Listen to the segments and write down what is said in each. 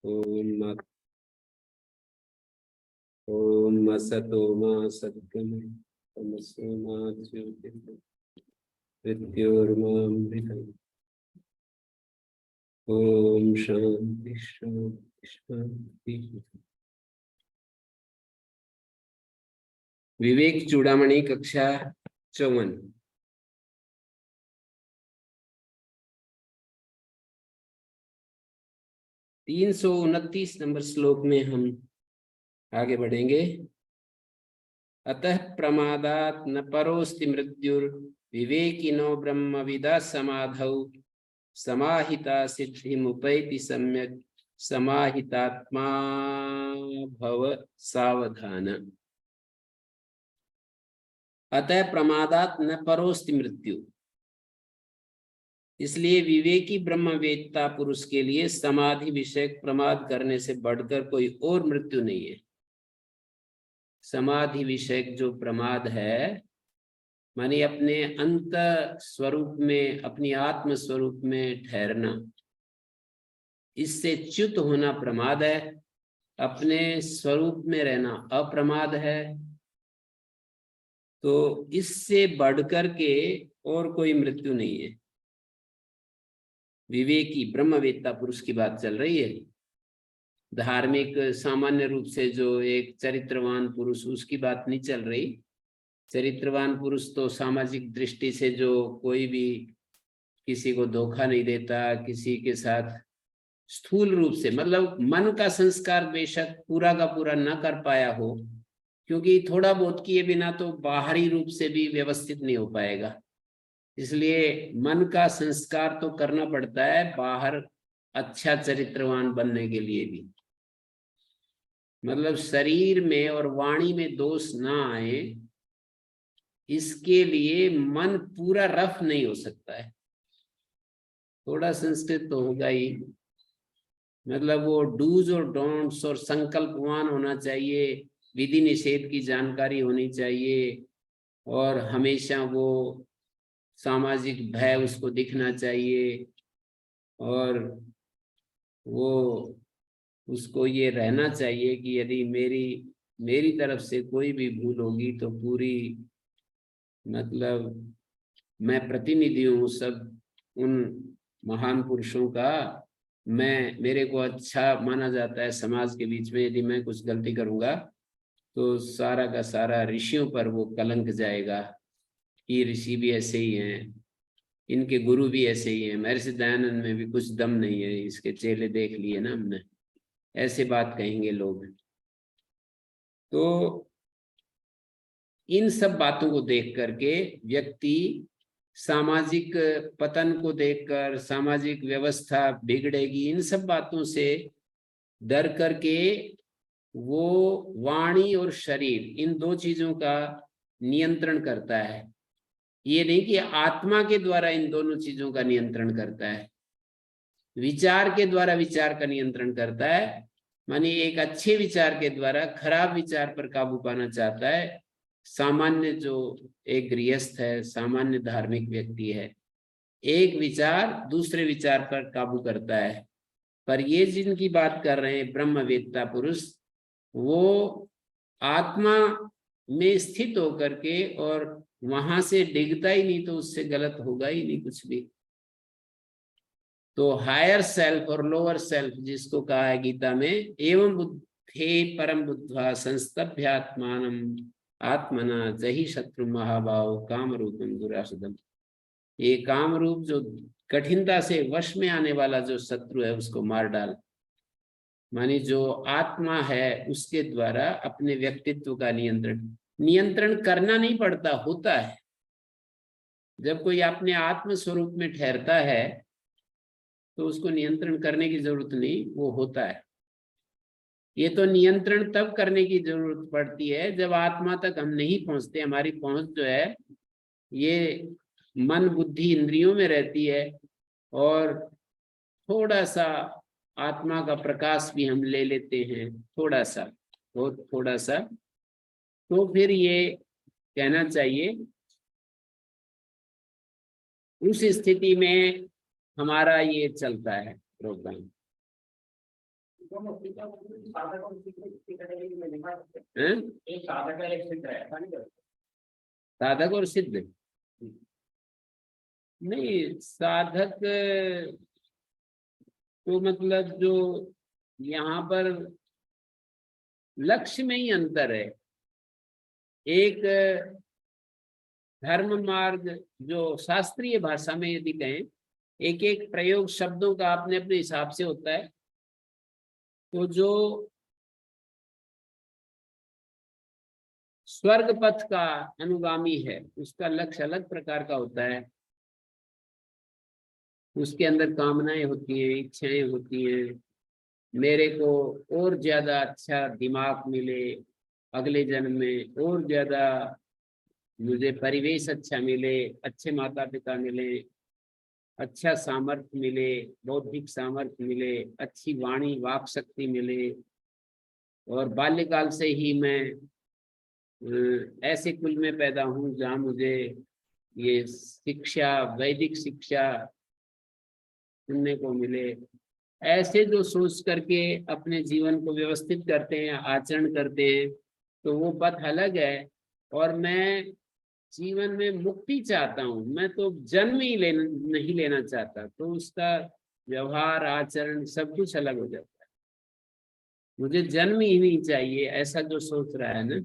ओम ओम असतो मा सद्गमय तमसो मा ज्योतिर्गमय मृत्योर्मामृतम्। ओम शांति शांति शांति। विवेक चूड़ामणि कक्षा 54। तीन 329 नंबर श्लोक में हम आगे बढ़ेंगे। अतः प्रमादात् न परोस्ति मृत्युर विवेकिनो ब्रह्मविदा समाधौ समाहिता सिद्धिमुपैति सम्यक् समाहितात्मा भव सावधान। अतः प्रमादात् न परोस्ति मृत्यु, इसलिए विवेकी ब्रह्मवेत्ता पुरुष के लिए समाधि विषयक प्रमाद करने से बढ़कर कोई और मृत्यु नहीं है। समाधि विषयक जो प्रमाद है मानी अपने अंत स्वरूप में, अपनी आत्म स्वरूप में ठहरना, इससे च्युत होना प्रमाद है। अपने स्वरूप में रहना अप्रमाद है। तो इससे बढ़कर के और कोई मृत्यु नहीं है। विवेकी ब्रह्मवेत्ता पुरुष की बात चल रही है। धार्मिक सामान्य रूप से जो एक चरित्रवान पुरुष, उसकी बात नहीं चल रही। चरित्रवान पुरुष तो सामाजिक दृष्टि से जो कोई भी किसी को धोखा नहीं देता, किसी के साथ स्थूल रूप से, मतलब मन का संस्कार बेशक पूरा का पूरा न कर पाया हो, क्योंकि थोड़ा बहुत किए बिना तो बाहरी रूप से भी व्यवस्थित नहीं हो पाएगा। इसलिए मन का संस्कार तो करना पड़ता है बाहर अच्छा चरित्रवान बनने के लिए भी। मतलब शरीर में और वाणी में दोष ना आए, इसके लिए मन पूरा रफ नहीं हो सकता है। थोड़ा संस्कृत तो होगा ही, मतलब वो डूज और डोंट्स और संकल्पवान होना चाहिए, विधि निषेध की जानकारी होनी चाहिए, और हमेशा वो सामाजिक भय उसको दिखना चाहिए, और वो उसको ये रहना चाहिए कि यदि मेरी तरफ से कोई भी भूल होगी तो पूरी, मतलब मैं प्रतिनिधि हूँ सब उन महान पुरुषों का, मेरे को अच्छा माना जाता है समाज के बीच में। यदि मैं कुछ गलती करूँगा तो सारा का सारा ऋषियों पर वो कलंक जाएगा कि ऋषि भी ऐसे ही हैं, इनके गुरु भी ऐसे ही हैं, महर्षि दयानंद में भी कुछ दम नहीं है, इसके चेले देख लिए ना हमने, ऐसे बात कहेंगे लोग। तो इन सब बातों को देख करके व्यक्ति सामाजिक पतन को देखकर, सामाजिक व्यवस्था बिगड़ेगी, इन सब बातों से डर करके वो वाणी और शरीर, इन दो चीजों का नियंत्रण करता है। ये नहीं कि आत्मा के द्वारा इन दोनों चीजों का नियंत्रण करता है, विचार के द्वारा विचार का नियंत्रण करता है। मानी एक अच्छे विचार के द्वारा खराब विचार पर काबू पाना चाहता है। सामान्य जो एक गृहस्थ है, सामान्य धार्मिक व्यक्ति है, एक विचार दूसरे विचार पर काबू करता है। पर ये जिनकी बात कर रहे हैं ब्रह्मवेत्ता पुरुष, वो आत्मा में स्थित होकर के, और वहां से डिगता ही नहीं, तो उससे गलत होगा ही नहीं कुछ भी। तो हायर सेल्फ और लोअर सेल्फ जिसको कहा है गीता में, एवं बुद्धे परम बुद्ध्वा संस्तभ्यात्मानम आत्मना जहि शत्रु महाभाव काम रूपम दुरासदम। ये काम रूप जो कठिनता से वश में आने वाला जो शत्रु है उसको मार डाल। मानी जो आत्मा है उसके द्वारा अपने व्यक्तित्व का नियंत्रण करना नहीं पड़ता, होता है। जब कोई अपने आत्म स्वरूप में ठहरता है तो उसको नियंत्रण करने की जरूरत नहीं, वो होता है। ये तो नियंत्रण तब करने की जरूरत पड़ती है जब आत्मा तक हम नहीं पहुंचते। हमारी पहुंच जो है ये मन बुद्धि इंद्रियों में रहती है, और थोड़ा सा आत्मा का प्रकाश भी हम ले लेते हैं, थोड़ा सा, बहुत थोड़ा सा। तो फिर ये कहना चाहिए उस स्थिति में हमारा ये चलता है प्रोग्राम। हैं? साधक और सिद्ध नहीं, साधक तो मतलब जो यहाँ पर लक्ष्य में ही अंतर है। एक धर्म मार्ग जो शास्त्रीय भाषा में यदि कहें, एक एक प्रयोग शब्दों का अपने अपने हिसाब से होता है। तो जो स्वर्ग पथ का अनुगामी है उसका लक्ष्य अलग प्रकार का होता है। उसके अंदर कामनाएं होती हैं, इच्छाएं होती हैं, मेरे को और ज्यादा अच्छा दिमाग मिले अगले जन्म में, और ज्यादा मुझे परिवेश अच्छा मिले, अच्छे माता पिता मिले, अच्छा सामर्थ्य मिले, बौद्धिक सामर्थ्य मिले, अच्छी वाणी वाक शक्ति मिले, और बाल्यकाल से ही मैं ऐसे कुल में पैदा हूं जहां मुझे ये शिक्षा, वैदिक शिक्षा सुनने को मिले। ऐसे जो सोच करके अपने जीवन को व्यवस्थित करते हैं, आचरण करते हैं, तो वो पथ अलग है। और मैं जीवन में मुक्ति चाहता हूँ, मैं तो जन्म ही नहीं लेना चाहता, तो उसका व्यवहार आचरण सब कुछ अलग हो जाता है। मुझे जन्म ही नहीं चाहिए ऐसा जो सोच रहा है ना,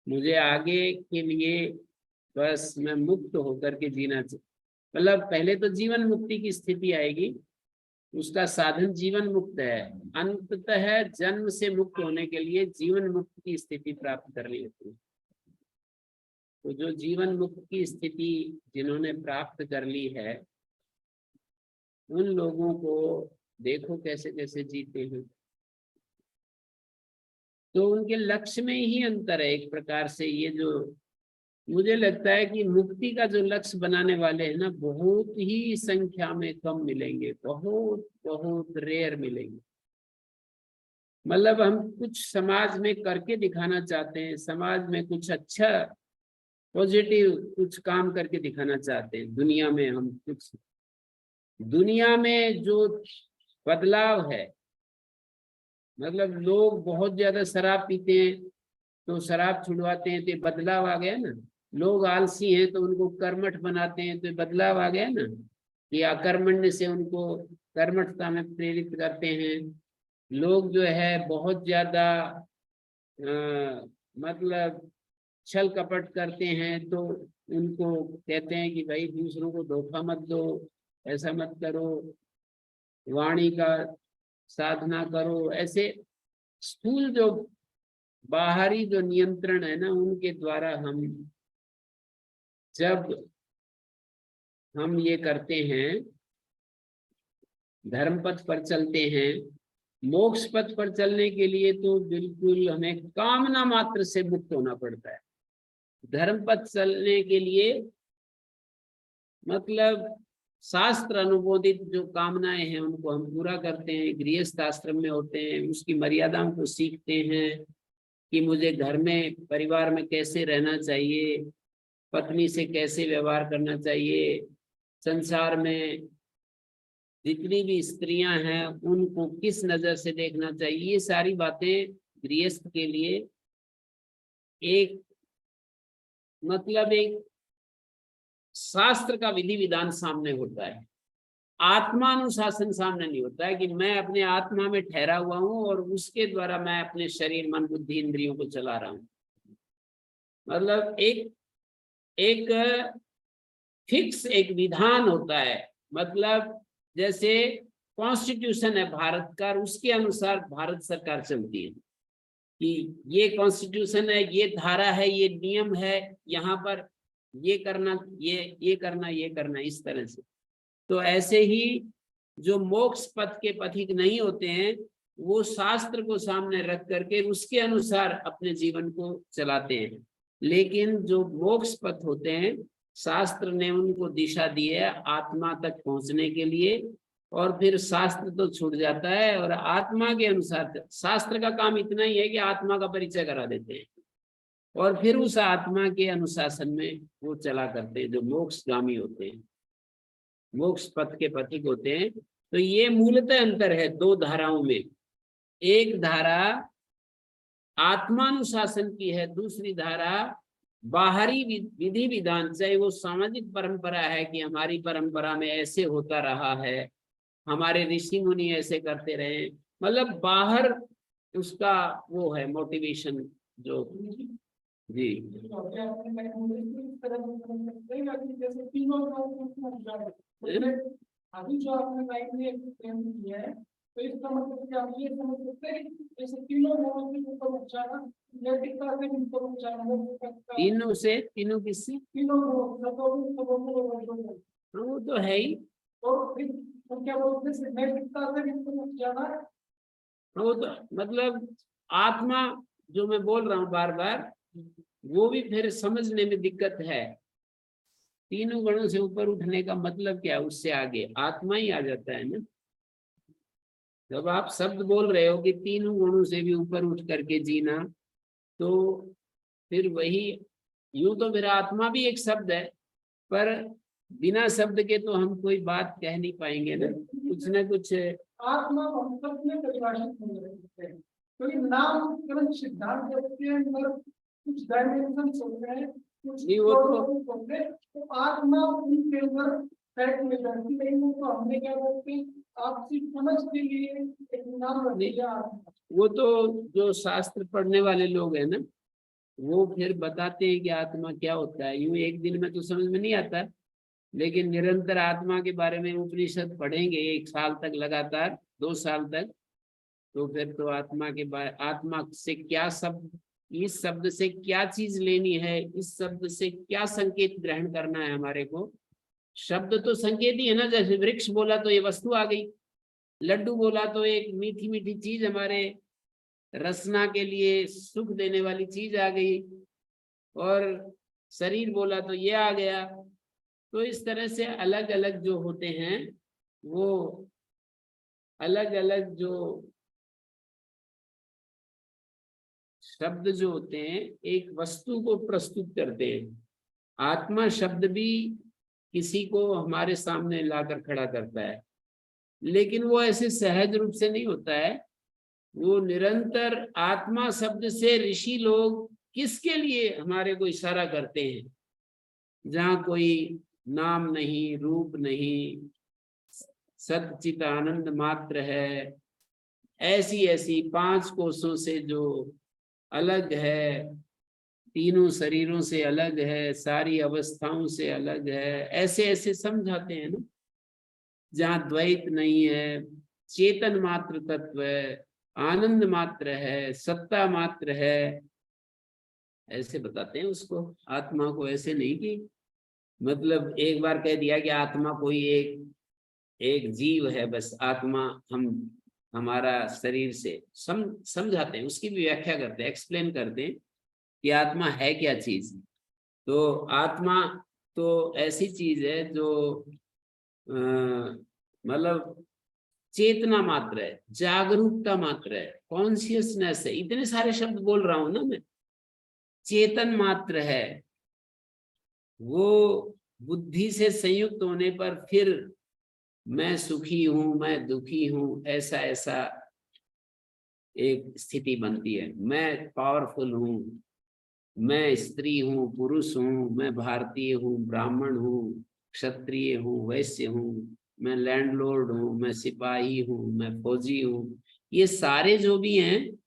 मुझे आगे के लिए बस मैं मुक्त होकर के जीना चाहिए। मतलब पहले तो जीवन मुक्ति की स्थिति आएगी, उसका साधन जीवन मुक्त है। अंततः जन्म से मुक्त होने के लिए जीवन मुक्त की स्थिति प्राप्त करनी होती है। तो जो जीवन मुक्त की स्थिति जिन्होंने प्राप्त कर ली है, उन लोगों को देखो कैसे कैसे जीते हैं। तो उनके लक्ष्य में ही अंतर है एक प्रकार से। ये जो मुझे लगता है कि मुक्ति का जो लक्ष्य बनाने वाले हैं ना, बहुत ही संख्या में कम मिलेंगे, बहुत बहुत रेयर मिलेंगे। मतलब हम कुछ समाज में करके दिखाना चाहते हैं, समाज में कुछ अच्छा पॉजिटिव कुछ काम करके दिखाना चाहते हैं, दुनिया में हम कुछ, दुनिया में जो बदलाव है, मतलब लोग बहुत ज्यादा शराब पीते हैं तो शराब छुड़वाते हैं, तो बदलाव आ गया ना। लोग आलसी हैं तो उनको कर्मठ बनाते हैं, तो बदलाव आ गया ना। कि अकर्मण्य से उनको कर्मठता में प्रेरित करते हैं। लोग जो है बहुत ज्यादा मतलब छल कपट करते हैं, तो उनको कहते हैं कि भाई दूसरों को धोखा मत दो, ऐसा मत करो, वाणी का साधना करो। ऐसे स्थूल जो बाहरी जो नियंत्रण है ना, उनके द्वारा जब हम ये करते हैं, धर्म पथ पर चलते हैं, मोक्ष पथ पर चलने के लिए तो बिल्कुल हमें कामना मात्र से मुक्त होना पड़ता है। धर्म पथ चलने के लिए मतलब शास्त्र अनुमोदित जो कामनाएं हैं उनको हम पूरा करते हैं, गृहस्थ आश्रम में होते हैं, उसकी मर्यादाओं को सीखते हैं कि मुझे घर में परिवार में कैसे रहना चाहिए, पत्नी से कैसे व्यवहार करना चाहिए, संसार में जितनी भी स्त्रियां हैं उनको किस नजर से देखना चाहिए। ये सारी बातें गृहस्थ के लिए एक मतलब एक शास्त्र का विधि विधान सामने होता है, आत्मानुशासन सामने नहीं होता है कि मैं अपने आत्मा में ठहरा हुआ हूं और उसके द्वारा मैं अपने शरीर मन बुद्धि इंद्रियों को चला रहा हूं। मतलब एक एक फिक्स एक विधान होता है। मतलब जैसे कॉन्स्टिट्यूशन है भारत का, उसके अनुसार भारत सरकार चलती है कि ये कॉन्स्टिट्यूशन है, ये धारा है, ये नियम है, यहाँ पर ये करना, ये करना, ये करना, इस तरह से। तो ऐसे ही जो मोक्ष पथ के पथिक नहीं होते हैं, वो शास्त्र को सामने रख करके उसके अनुसार अपने जीवन को चलाते हैं। लेकिन जो मोक्ष पथ होते हैं, शास्त्र ने उनको दिशा दी है आत्मा तक पहुंचने के लिए, और फिर शास्त्र तो छूट जाता है और आत्मा के अनुसार शास्त्र का काम इतना ही है कि आत्मा का परिचय करा देते हैं और फिर उस आत्मा के अनुशासन में वो चला करते हैं जो मोक्षगामी होते हैं, मोक्ष पथ के पथिक होते हैं। तो ये मूलतः अंतर है दो धाराओं में। एक धारा आत्मानुशासन की है, दूसरी धारा बाहरी विधि विधान, चाहे वो सामाजिक परंपरा है कि हमारी परंपरा में ऐसे होता रहा है, हमारे ऋषि मुनि ऐसे करते रहे, मतलब बाहर उसका वो है मोटिवेशन जो। जी अभी जो आपने लाइफ में एक्सप्लेन किया है, तो इसका मतलब कि आप ये समझ सकते हैं कि जैसे तीनों गुणों के ऊपर उच्चारण नैतिकता से ऊपर उच्चारण हो सकता है। तीनों से, तीनों किससे? तीनों गुणों, वो तो है ही। और फिर तो क्या बोलते हैं नैतिकता से ऊपर उच्चारण, वो तो मतलब आत्मा जो मैं बोल रहा हूँ बार बार, वो भी फिर समझने में दिक्कत है। तीनों गुणों से ऊपर उठने का मतलब क्या है? उससे आगे आत्मा ही आ जाता है ना। जब आप शब्द बोल रहे हो कि तीनों गुणों से भी ऊपर उठ करके जीना, तो फिर वही, यूं तो फिर आत्मा भी एक शब्द है, पर बिना शब्द के तो हम कोई बात कह नहीं पाएंगे ना, कुछ ना कुछ। आत्मा हम सब में परिभाषित नहीं रह सकते हैं, क्योंकि नामकरण सिद्धांत के अंदर कुछ डायमेंशन होते हैं, कुछ नहीं वो तो होते हैं, तो आत्मा उनके अंदर सेट में जाती है। तो हमने क्या बोलते हैं, आपसी समझ के लिए एक नाम रख दिया। वो तो जो शास्त्र पढ़ने वाले लोग हैं ना, वो फिर बताते हैं कि आत्मा क्या होता है। यूं एक दिन में तो समझ में नहीं आता, लेकिन निरंतर आत्मा के बारे में उपनिषद पढ़ेंगे 1 साल तक लगातार, 2 साल तक, तो फिर तो आत्मा के बारे, आत्मा से क्या शब्द, इस शब्द से क्या चीज लेनी है, इस शब्द से क्या संकेत ग्रहण करना है हमारे को। शब्द तो संकेत ही है ना, जैसे वृक्ष बोला तो ये वस्तु आ गई, लड्डू बोला तो एक मीठी मीठी चीज हमारे रसना के लिए सुख देने वाली चीज आ गई, और शरीर बोला तो ये आ गया। तो इस तरह से अलग अलग जो होते हैं, वो अलग अलग जो शब्द जो होते हैं एक वस्तु को प्रस्तुत करते हैं। आत्मा शब्द भी किसी को हमारे सामने लाकर खड़ा करता है, लेकिन वो ऐसे सहज रूप से नहीं होता है। वो निरंतर आत्मा शब्द से ऋषि लोग किसके लिए हमारे को इशारा करते हैं? जहाँ कोई नाम नहीं, रूप नहीं, सच्चित आनंद मात्र है, ऐसी ऐसी 5 कोशों से जो अलग है, तीनों शरीरों से अलग है, सारी अवस्थाओं से अलग है, ऐसे ऐसे समझाते हैं ना। जहाँ द्वैत नहीं है, चेतन मात्र तत्व है, आनंद मात्र है, सत्ता मात्र है, ऐसे बताते हैं उसको। आत्मा को ऐसे नहीं कि मतलब एक बार कह दिया कि आत्मा कोई एक एक जीव है, बस आत्मा हम हमारा शरीर से समझाते हैं, उसकी भी व्याख्या करते हैं, एक्सप्लेन करते हैं कि आत्मा है क्या चीज। तो आत्मा तो ऐसी चीज है जो मतलब चेतना मात्र है, जागरूकता मात्र है, कॉन्शियसनेस है। इतने सारे शब्द बोल रहा हूं ना मैं। चेतन मात्र है, वो बुद्धि से संयुक्त होने पर फिर मैं सुखी हूं, मैं दुखी हूं, ऐसा ऐसा एक स्थिति बनती है। मैं पावरफुल हूं, मैं स्त्री हूं, पुरुष हूं, मैं भारतीय हूं, ब्राह्मण हूं, क्षत्रिय हूं, वैश्य हूं, मैं लैंडलॉर्ड हूं, मैं सिपाही हूं, मैं फौजी हूं, ये सारे जो भी हैं,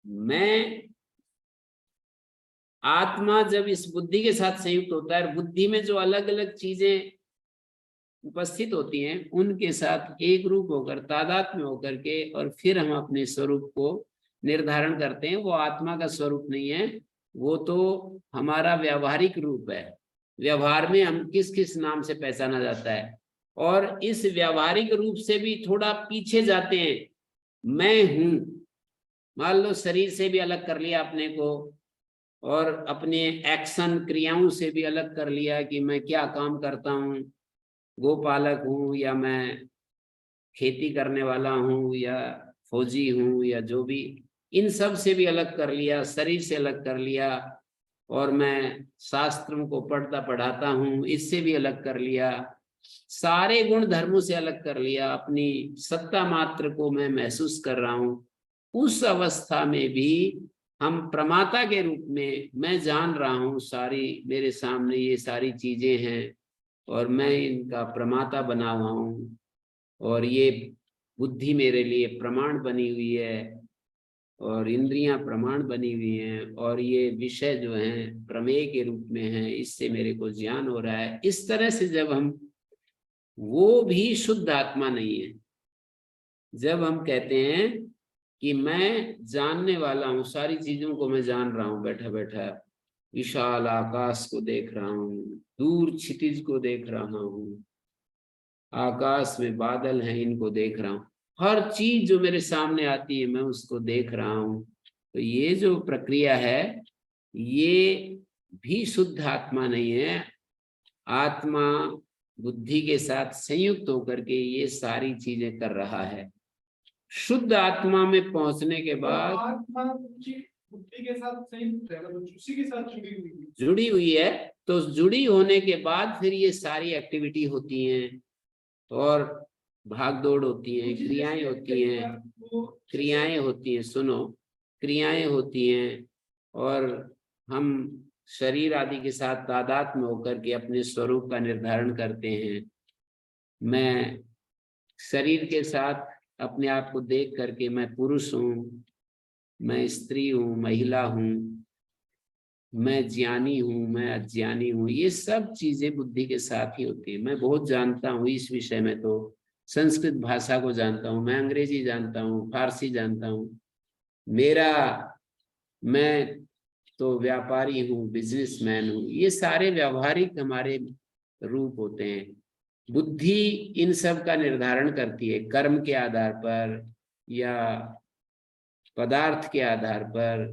मैं आत्मा जब इस बुद्धि के साथ संयुक्त होता है, बुद्धि में जो अलग अलग चीजें उपस्थित होती हैं उनके साथ एक रूप होकर, तादात्म्य में होकर के, और फिर हम अपने स्वरूप को निर्धारण करते हैं। वो आत्मा का स्वरूप नहीं है, वो तो हमारा व्यावहारिक रूप है। व्यवहार में हम किस किस नाम से पहचाना जाता है, और इस व्यावहारिक रूप से भी थोड़ा पीछे जाते हैं। मैं हूं, मान लो शरीर से भी अलग कर लिया अपने को, और अपने एक्शन क्रियाओं से भी अलग कर लिया कि मैं क्या काम करता हूँ, गोपालक हूँ या मैं खेती करने वाला हूँ या फौजी हूँ या जो भी, इन सब से भी अलग कर लिया, शरीर से अलग कर लिया, और मैं शास्त्रों को पढ़ता पढ़ाता हूँ, इससे भी अलग कर लिया, सारे गुण धर्मों से अलग कर लिया, अपनी सत्ता मात्र को मैं महसूस कर रहा हूँ। उस अवस्था में भी हम प्रमाता के रूप में, मैं जान रहा हूँ सारी, मेरे सामने ये सारी चीजें हैं और मैं इनका प्रमाता बना हुआ हूँ, और ये बुद्धि मेरे लिए प्रमाण बनी हुई है और इंद्रियां प्रमाण बनी हुई हैं, और ये विषय जो हैं प्रमेय के रूप में हैं, इससे मेरे को ज्ञान हो रहा है। इस तरह से जब हम, वो भी शुद्ध आत्मा नहीं है। जब हम कहते हैं कि मैं जानने वाला हूँ, सारी चीजों को मैं जान रहा हूँ, बैठा बैठा विशाल आकाश को देख रहा हूँ, दूर क्षितिज को देख रहा हूँ, आकाश में बादल हैं इनको देख रहा हूँ, हर चीज जो मेरे सामने आती है मैं उसको देख रहा हूँ। तो ये जो प्रक्रिया है ये भी शुद्ध आत्मा नहीं है। आत्मा बुद्धि के साथ संयुक्त होकर के ये सारी चीजें कर रहा है। शुद्ध आत्मा में पहुंचने के बाद आत्मा बुद्धि के साथ संयुक्त है, मतलब उसी के साथ जुड़ी हुई है। तो जुड़ी होने के बाद फिर ये सारी एक्टिविटी होती हैं और भाग दौड़ होती है, क्रियाएं होती हैं, क्रियाएं होती हैं, सुनो, क्रियाएं होती हैं, और हम शरीर आदि के साथ तादाद में होकर के अपने स्वरूप का निर्धारण करते हैं। मैं शरीर के साथ अपने आप को देख करके मैं पुरुष हूँ, मैं स्त्री हूँ, महिला हूँ, मैं ज्ञानी हूँ, मैं अज्ञानी हूँ, ये सब चीजें बुद्धि के साथ ही होती है। मैं बहुत जानता हूँ इस विषय में, तो संस्कृत भाषा को जानता हूँ, मैं अंग्रेजी जानता हूँ, फारसी जानता हूँ, मैं तो व्यापारी हूँ, बिजनेसमैन हूँ, ये सारे व्यावहारिक हमारे रूप होते हैं। बुद्धि इन सब का निर्धारण करती है कर्म के आधार पर या पदार्थ के आधार पर,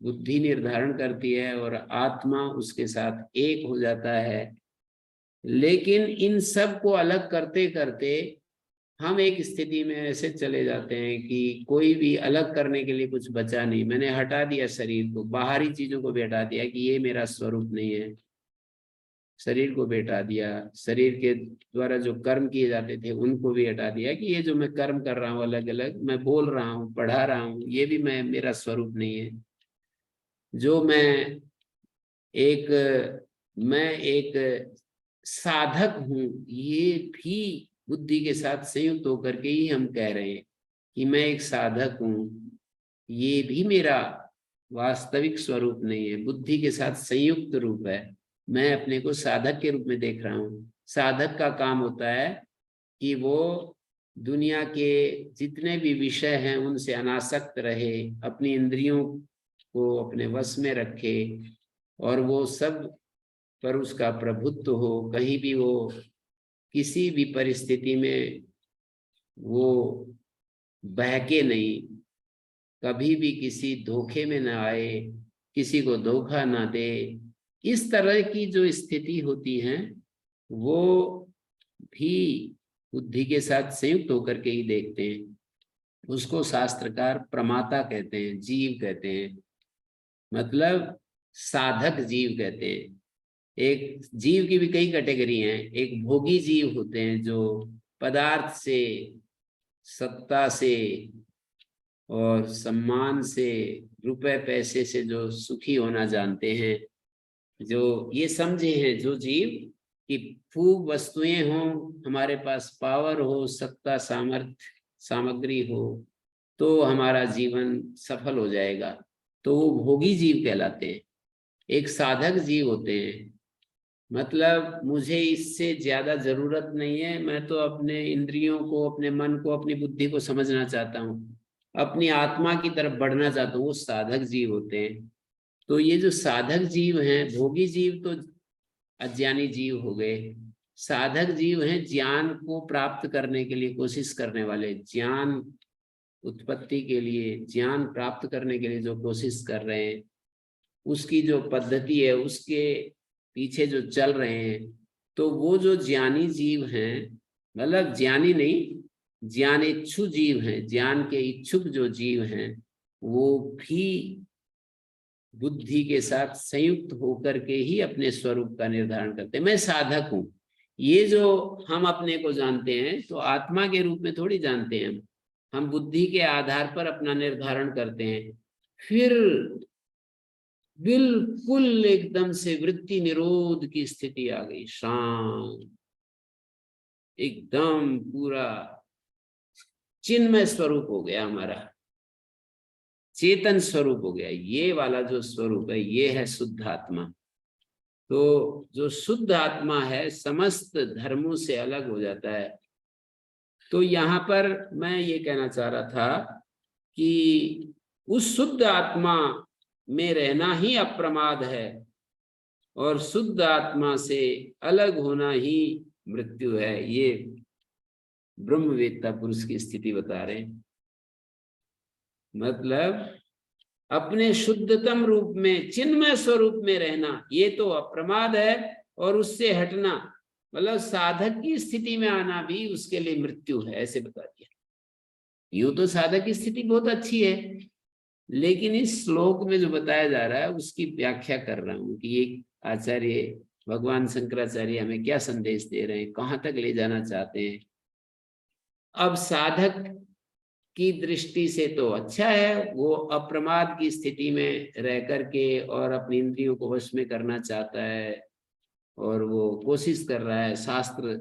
बुद्धि निर्धारण करती है और आत्मा उसके साथ एक हो जाता है। लेकिन इन सब को अलग करते करते हम एक स्थिति में ऐसे चले जाते हैं कि कोई भी अलग करने के लिए कुछ बचा नहीं। मैंने हटा दिया शरीर को, बाहरी चीजों को भी हटा दिया कि ये मेरा स्वरूप नहीं है, शरीर को भी हटा दिया, शरीर के द्वारा जो कर्म किए जाते थे उनको भी हटा दिया कि ये जो मैं कर्म कर रहा हूँ अलग अलग, मैं बोल रहा हूँ, पढ़ा रहा हूँ, ये भी मेरा स्वरूप नहीं है। जो मैं एक साधक हूँ, ये भी बुद्धि के साथ संयुक्त होकर के ही हम कह रहे हैं कि मैं एक साधक हूँ, ये भी मेरा वास्तविक स्वरूप नहीं है, बुद्धि के साथ संयुक्त रूप है। मैं अपने को साधक के रूप में देख रहा हूँ। साधक का काम होता है कि वो दुनिया के जितने भी विषय हैं उनसे अनासक्त रहे, अपनी इंद्रियों को अपने वश में रखे और वो सब पर उसका प्रभुत्व हो। कहीं भी वो किसी भी परिस्थिति में वो बहके नहीं, कभी भी किसी धोखे में ना आए, किसी को धोखा ना दे। इस तरह की जो स्थिति होती है वो भी बुद्धि के साथ संयुक्त होकर के ही देखते हैं। उसको शास्त्रकार प्रमाता कहते हैं, जीव कहते हैं, मतलब साधक जीव कहते हैं। एक जीव की भी कई कैटेगरी हैं। एक भोगी जीव होते हैं जो पदार्थ से, सत्ता से और सम्मान से, रुपए पैसे से जो सुखी होना जानते हैं, जो ये समझे हैं जो जीव कि खूब वस्तुएं हों, हमारे पास पावर हो, सत्ता सामर्थ्य सामग्री हो तो हमारा जीवन सफल हो जाएगा, तो वो भोगी जीव कहलाते हैं। एक साधक जीव होते हैं, मतलब मुझे इससे ज्यादा जरूरत नहीं है, मैं तो अपने इंद्रियों को, अपने मन को, अपनी बुद्धि को समझना चाहता हूँ, अपनी आत्मा की तरफ बढ़ना चाहता हूँ, वो साधक जीव होते हैं। तो ये जो साधक जीव हैं, भोगी जीव तो अज्ञानी जीव हो गए। साधक जीव हैं ज्ञान को प्राप्त करने के लिए कोशिश करने वाले, ज्ञान उत्पत्ति के लिए, ज्ञान प्राप्त करने के लिए जो कोशिश कर रहे हैं, उसकी जो पद्धति है उसके पीछे जो चल रहे हैं। तो वो जो ज्ञानी जीव हैं, मतलब ज्ञानी नहीं, ज्ञान इच्छु जीव हैं, ज्ञान के इच्छुक जो जीव हैं, वो भी बुद्धि के साथ संयुक्त होकर के ही अपने स्वरूप का निर्धारण करते हैं। मैं साधक हूँ, ये जो हम अपने को जानते हैं तो आत्मा के रूप में थोड़ी जानते हैं हम। हम बुद्धि के आधार पर अपना निर्धारण करते हैं, फिर बिल्कुल एकदम से वृत्ति निरोध की स्थिति आ गई, शांत, एकदम पूरा चिन्मय स्वरूप हो गया, हमारा चेतन स्वरूप हो गया। ये वाला जो स्वरूप है ये है शुद्ध आत्मा। तो जो शुद्ध आत्मा है समस्त धर्मों से अलग हो जाता है। तो यहाँ पर मैं ये कहना चाह रहा था कि उस शुद्ध आत्मा में रहना ही अप्रमाद है, और शुद्ध आत्मा से अलग होना ही मृत्यु है। ये ब्रह्मवेत्ता पुरुष की स्थिति बता रहे हैं। मतलब अपने शुद्धतम रूप में, चिन्मय स्वरूप में रहना ये तो अप्रमाद है, और उससे हटना मतलब साधक की स्थिति में आना भी उसके लिए मृत्यु है, ऐसे बता दिया। यूं तो साधक की स्थिति बहुत अच्छी है, लेकिन इस श्लोक में जो बताया जा रहा है उसकी व्याख्या कर रहा हूं कि ये आचार्य भगवान शंकराचार्य हमें क्या संदेश दे रहे हैं, कहाँ तक ले जाना चाहते हैं। अब साधक की दृष्टि से तो अच्छा है, वो अप्रमाद की स्थिति में रह करके और अपनी इंद्रियों को वश में करना चाहता है, और वो कोशिश कर रहा है, शास्त्र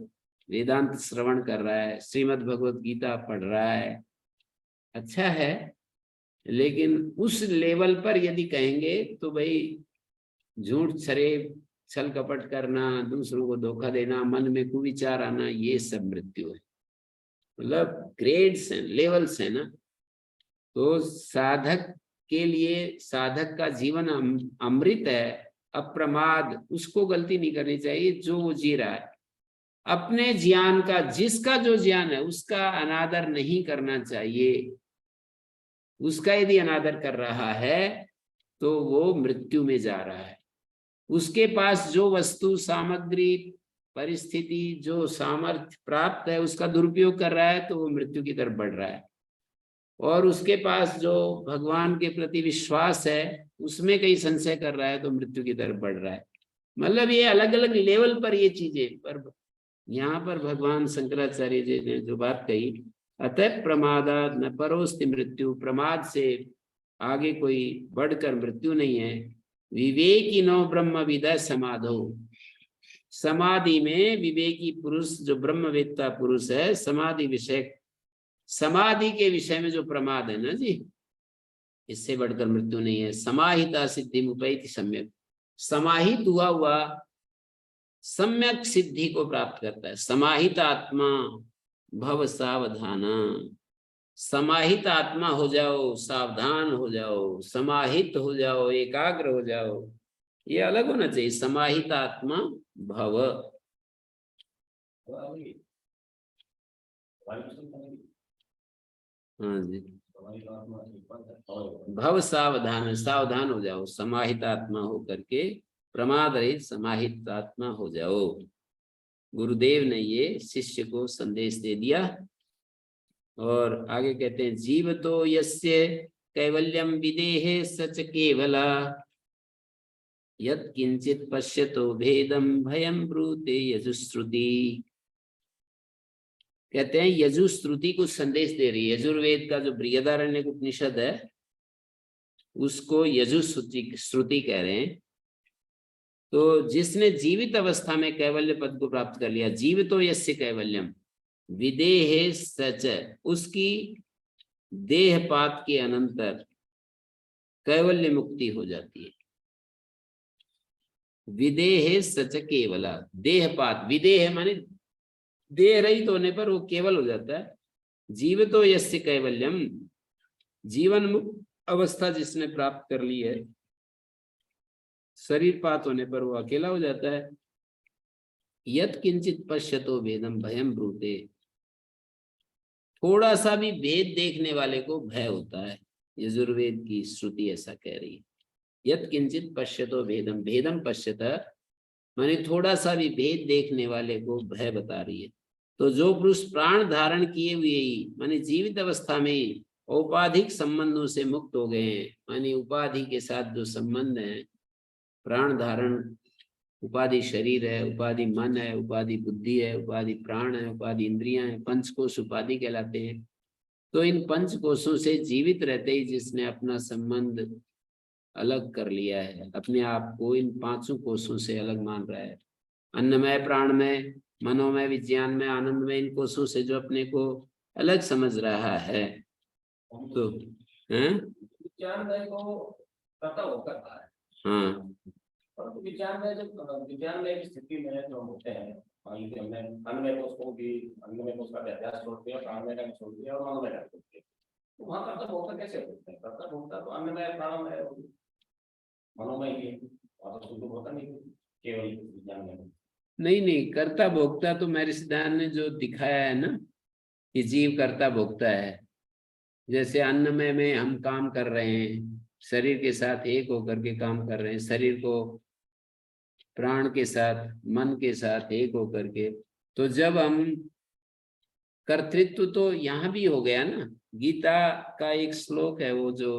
वेदांत श्रवण कर रहा है, श्रीमद् भगवत गीता पढ़ रहा है, अच्छा है। लेकिन उस लेवल पर यदि कहेंगे तो भाई झूठ फरेब, छल कपट करना, दूसरों को धोखा देना, मन में कुविचार आना, ये सब मृत्यु है। मतलब ग्रेड्स हैं, लेवल्स हैं ना। तो साधक के लिए, साधक का जीवन अमृत है, अप्रमाद, उसको गलती नहीं करनी चाहिए जो वो जी रहा है। अपने ज्ञान का, जिसका जो ज्ञान है उसका अनादर नहीं करना चाहिए। उसका यदि अनादर कर रहा है तो वो मृत्यु में जा रहा है। उसके पास जो वस्तु सामग्री परिस्थिति जो सामर्थ्य प्राप्त है उसका दुरुपयोग कर रहा है तो वो मृत्यु की तरफ बढ़ रहा है। और उसके पास जो भगवान के प्रति विश्वास है उसमें कहीं संशय कर रहा है तो मृत्यु की तरफ बढ़ रहा है। मतलब ये अलग अलग लेवल पर ये चीजें, पर यहाँ पर भगवान शंकराचार्य जी ने जो बात कही, अतः प्रमादात न परोस्ति मृत्यु, प्रमाद से आगे कोई बढ़कर मृत्यु नहीं है। विवेकिनो ब्रह्मविद समाधो, समाधि में विवेकी पुरुष जो ब्रह्मवेत्ता पुरुष है, समाधि विषय, समाधि के विषय में जो प्रमाद है ना जी, इससे बढ़कर मृत्यु नहीं है। समाहिता सिद्धि उपैति सम्यक, समाहित हुआ हुआ सम्यक सिद्धि को प्राप्त करता है। समाहित आत्मा भव सावधाना, समाहित आत्मा हो जाओ, सावधान हो जाओ, समाहित हो जाओ, एकाग्र हो जाओ, ये अलग होना चाहिए। समाहित आत्मा भव, हाँ जी, भव सावधान, सावधान हो जाओ, समाहित आत्मा हो करके प्रमाद रहित समाहित आत्मा हो जाओ। गुरुदेव ने ये शिष्य को संदेश दे दिया। और आगे कहते हैं, जीव तो यस्य कैवल्यम विदेहे सच केवला, यत् किंचित पश्यतो भेदम भयम ब्रूते यजुश्रुति। कहते हैं यजुश्रुति को संदेश दे रही है। यजुर्वेद का जो बृहदारण्यक उपनिषद है उसको यजुश्रुति कह रहे हैं। तो जिसने जीवित अवस्था में कैवल्य पद को प्राप्त कर लिया, जीवितो यस्य कैवल्यम विदेहे सच, उसकी देहपात के अनंतर कैवल्य मुक्ति हो जाती है। विदेहे सच केवला, देहपात, विदेह माने देह रहित होने पर वो केवल हो जाता है। जीवितो यस्य कैवल्यम, जीवन मुक्त अवस्था जिसने प्राप्त कर ली है, शरीर पात होने पर वो अकेला हो जाता है। यत् किंचित पश्यतो भेदम भयम ब्रूते, थोड़ा सा भी भेद देखने वाले को भय होता है। यजुर्वेद की श्रुति ऐसा कह रही है। यत् किंचित पश्यतो भेदम, भेदम पश्यत माने थोड़ा सा भी भेद देखने वाले को भय बता रही है। तो जो पुरुष प्राण धारण किए हुए ही माने जीवित अवस्था में औपाधिक संबंधों से मुक्त हो गए हैं, माने उपाधि के साथ जो संबंध है, प्राण धारण, उपाधि शरीर है, उपाधि मन है, उपाधि बुद्धि है, उपाधि प्राण है, उपाधि इंद्रियां हैं, पंचकोश उपाधि कहलाते हैं। तो इन पंच कोशों से जीवित रहते ही जिसने अपना संबंध अलग कर लिया है, अपने आप को इन पांचों कोशों से अलग मान रहा है, अन्नमय, प्राणमय, मनोमय, विज्ञानमय, आनंदमय, इन कोशों से जो अपने को अलग समझ रहा है, तो विज्ञानमय को करता वो करता है। हाँ, परंतु विज्ञानमय की स्थिति में जो होते हैं, मान लीजिए हमने अन्नमय कोश को भी, अन्नमय कोश का अभ्यास छोड़ दिया, प्राणमय का छोड़ दिया और मनोमय का छोड़ दिया, तो वहाँ कर्ता भोक्ता कैसे होते हैं? कर्ता भोक्ता तो अन्नमय, प्राणमय, मनोमय ही है, वहाँ तो शुद्ध होता नहीं केवल विज्ञानमय। नहीं, कर्ता भोक्ता तो मेरे सिद्धांत ने जो दिखाया है ना कि जीव कर्ता भोक्ता है। जैसे अन्नमय में हम काम कर रहे हैं, शरीर के साथ एक होकर के काम कर रहे हैं, शरीर को प्राण के साथ, मन के साथ एक होकर के, तो जब हम कर्तृत्व तो यहाँ भी हो गया ना। गीता का एक श्लोक है वो जो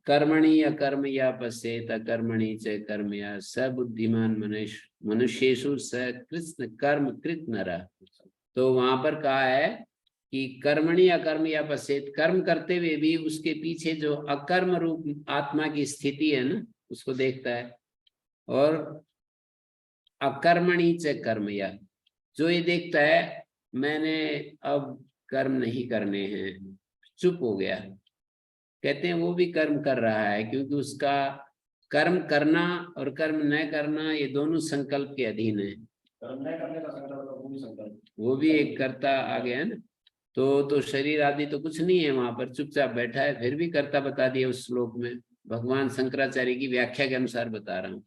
कर्मणि अकर्म या पश्येत अकर्मणि च कर्म या स बुद्धिमान मनुष्येषु स कृष्ण कर्म कृत नरः। तो वहां पर कहा है कि कर्मणि अकर्म या पश्येत, कर्म करते हुए भी उसके पीछे जो अकर्म रूप आत्मा की स्थिति है ना, उसको देखता है। और अकर्मणि च कर्म या, जो ये देखता है मैंने अब कर्म नहीं करने हैं, चुप हो गया, कहते हैं वो भी कर्म कर रहा है, क्योंकि उसका कर्म करना और कर्म न करना ये दोनों संकल्प के अधीन है। कर्म न करने का संकल्प, वो भी संकल्प, वो भी एक कर्ता आ गया है ना। तो शरीर आदि तो कुछ नहीं है, वहां पर चुपचाप बैठा है, फिर भी कर्ता बता दिया उस श्लोक में। भगवान शंकराचार्य की व्याख्या के अनुसार बता रहा हूँ।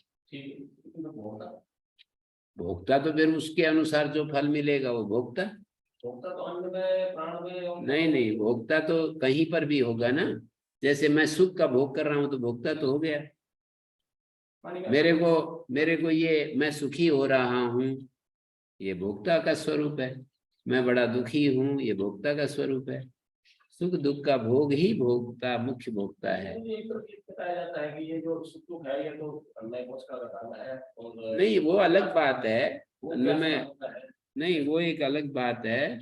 भोक्ता तो फिर उसके अनुसार जो फल मिलेगा वो भोक्ता। भोक्ता तो अन्न में, प्राण में, नहीं, भोक्ता तो कहीं पर भी होगा ना। जैसे मैं सुख का भोग कर रहा हूँ तो भोक्ता तो हो गया। मेरे को ये मैं सुखी हो रहा हूँ, ये भोक्ता का स्वरूप है। मैं बड़ा दुखी हूँ, ये भोक्ता का स्वरूप है। सुख दुख का भोग ही भोक्ता, मुख्य भोक्ता है। बताया जाता है कि ये जो सुख दुख है ये तो अन्नमय कोश का रखना है, और नहीं, वो अलग बात है। अन्नमय नहीं, वो एक अलग बात है,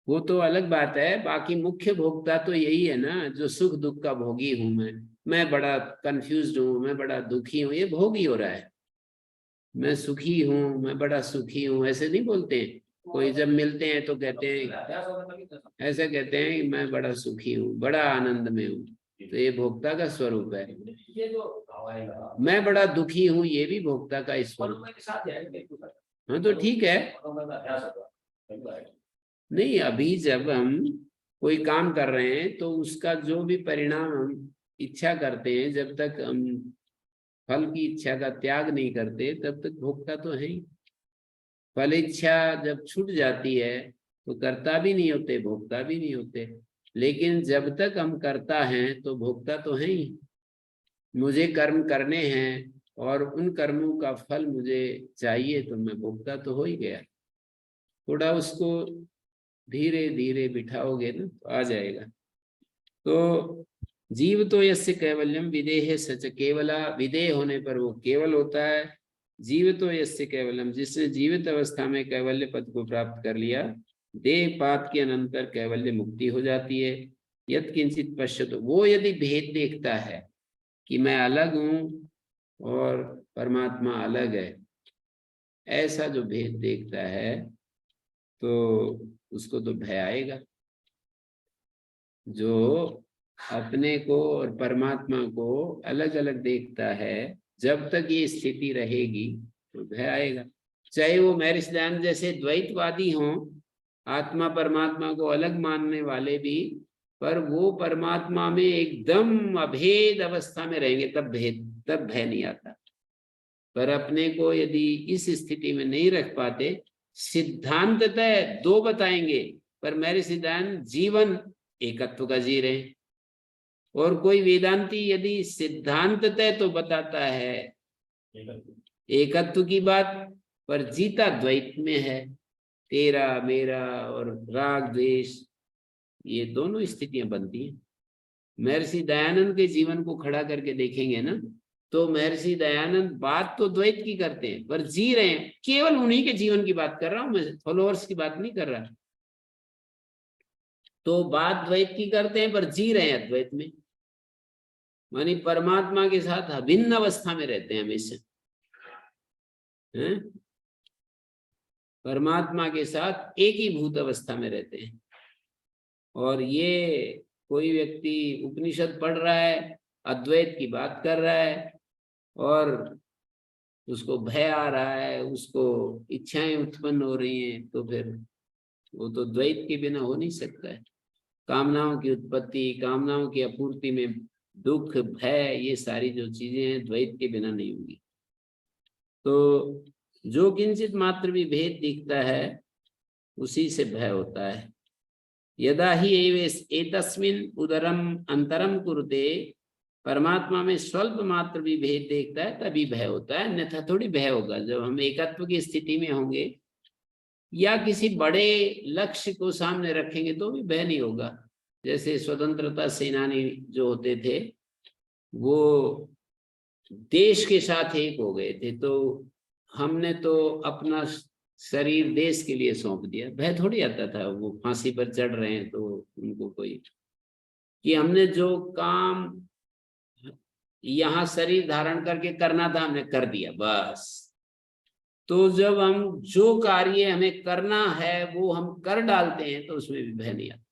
वो तो अलग बात है। बाकी मुख्य भोक्ता तो यही है ना, जो सुख दुख का भोगी हूं मैं बड़ा कंफ्यूज्ड हूँ, मैं बड़ा दुखी हूँ, ये भोग ही हो रहा है। मैं सुखी हूँ, मैं बड़ा सुखी हूँ, ऐसे नहीं बोलते हैं। कोई जब मिलते हैं तो कहते हैं, ऐसे कहते हैं कि मैं बड़ा सुखी हूँ, बड़ा आनंद में हूँ, तो ये भोक्ता का स्वरूप है। ये जो मैं बड़ा दुखी हूँ, ये भी भोक्ता का स्वरूप। हाँ तो ठीक है। नहीं, अभी जब हम कोई काम कर रहे हैं तो उसका जो भी परिणाम हम इच्छा करते हैं, जब तक हम फल की इच्छा का त्याग नहीं करते तब तक भोक्ता तो है ही। फल इच्छा जब छूट जाती है तो कर्ता भी नहीं होते, भोक्ता भी नहीं होते। लेकिन जब तक हम करता हैं तो भोक्ता तो है ही। मुझे कर्म करने हैं और उन कर्मों का फल मुझे चाहिए, तो मैं भोक्ता तो हो ही गया। थोड़ा उसको धीरे धीरे बिठाओगे ना तो आ जाएगा। तो जीव तो यस्य कैवल्यम विदेह सच केवला, विदेह होने पर वो केवल होता है। जीव तो यस्य कैवल्यम, जिसने जीवित अवस्था में कैवल्य पद को प्राप्त कर लिया, देह पात के अनंतर कैवल्य मुक्ति हो जाती है। यत किंचित पश्यत, वो यदि भेद देखता है कि मैं अलग हूं और परमात्मा अलग है, ऐसा जो भेद देखता है तो उसको तो भय आएगा। जो अपने को और परमात्मा को अलग अलग देखता है, जब तक ये स्थिति रहेगी तो भय आएगा। चाहे वो मेरे सिद्धांत जैसे द्वैतवादी हों, आत्मा परमात्मा को अलग मानने वाले भी, पर वो परमात्मा में एकदम अभेद अवस्था में रहेंगे, तब भय नहीं आता। पर अपने को यदि इस स्थिति में नहीं रख पाते, सिद्धांततः दो बताएंगे पर मेरे सिद्धांत जीवन एकत्व का जी रहे। और कोई वेदांती यदि सिद्धांततः तो बताता है एकत्व की बात, पर जीता द्वैत में है, तेरा मेरा और राग द्वेष, ये दोनों स्थितियां बनती हैं। महर्षि दयानंद के जीवन को खड़ा करके देखेंगे ना, तो महर्षि दयानंद बात तो द्वैत की करते हैं पर जी रहे हैं, केवल उन्हीं के जीवन की बात कर रहा हूं मैं, फॉलोअर्स की बात नहीं कर रहा। तो बात द्वैत की करते हैं पर जी रहे हैं अद्वैत में, मानी परमात्मा के साथ अभिन्न अवस्था में रहते हैं हमेशा, हैं? परमात्मा के साथ एक ही भूत अवस्था में रहते हैं। और ये कोई व्यक्ति उपनिषद पढ़ रहा है, अद्वैत की बात कर रहा है और उसको भय आ रहा है, उसको इच्छाएं उत्पन्न हो रही हैं, तो फिर वो तो द्वैत के बिना हो नहीं सकता है। कामनाओं की उत्पत्ति, कामनाओं की आपूर्ति में दुख, भय, ये सारी जो चीजें हैं द्वैत के बिना नहीं होंगी। तो जो किंचित मात्र भी भेद दिखता है उसी से भय होता है। यदा ही एतस्मिन् उदरम अंतरम कुरुते, परमात्मा में स्वल्प मात्र भी भेद देखता है तभी भय होता है, अन्यथा थोड़ी भय होगा। जब हम एकत्व की स्थिति में होंगे या किसी बड़े लक्ष्य को सामने रखेंगे तो भी भय नहीं होगा। जैसे स्वतंत्रता सेनानी जो होते थे वो देश के साथ एक हो गए थे, तो हमने तो अपना शरीर देश के लिए सौंप दिया, भय थोड़ी आता था। वो फांसी पर चढ़ रहे हैं तो उनको कोई, कि हमने जो काम यहाँ शरीर धारण करके करना था हमने कर दिया बस। तो जब हम जो कार्य हमें करना है वो हम कर डालते हैं तो उसमें भी भय नहीं आता।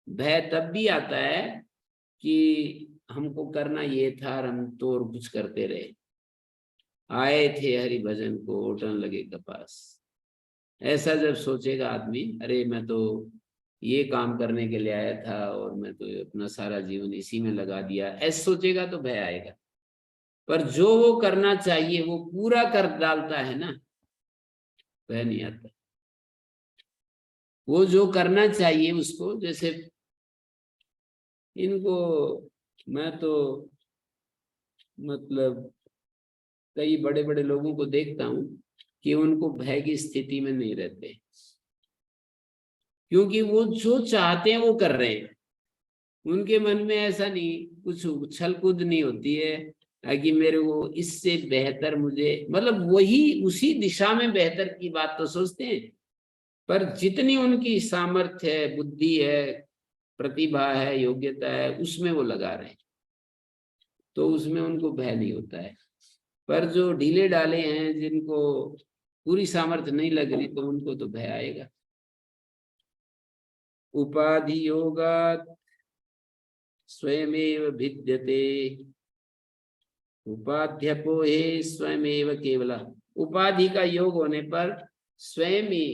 भय तब भी आता है कि हमको करना ये था और हम तो और कुछ करते रहे, आए थे हरि भजन को ओटन लगे कपास। ऐसा जब सोचेगा आदमी, अरे मैं तो ये काम करने के लिए आया था और मैं तो अपना सारा जीवन इसी में लगा दिया, ऐसा सोचेगा तो भय आएगा। पर जो वो करना चाहिए वो पूरा कर डालता है ना, भय नहीं आता। वो जो करना चाहिए उसको, जैसे इनको मैं तो मतलब कई बड़े बड़े लोगों को देखता हूं कि उनको भय की स्थिति में नहीं रहते, क्योंकि वो जो चाहते हैं वो कर रहे हैं। उनके मन में ऐसा नहीं, कुछ उछल कूद नहीं होती है कि मेरे को इससे बेहतर मुझे, मतलब वही उसी दिशा में बेहतर की बात तो सोचते हैं, पर जितनी उनकी सामर्थ्य है, बुद्धि है, प्रतिभा है, योग्यता है, उसमें वो लगा रहे हैं, तो उसमें उनको भय नहीं होता है। पर जो ढीले डाले हैं, जिनको पूरी सामर्थ्य नहीं लग रही, तो उनको तो भय आएगा। उपाधि योगात् स्वयमेव भिद्यते, उपाध्यपो हे स्वयमेव केवला। उपाधि का योग होने पर स्वयं ही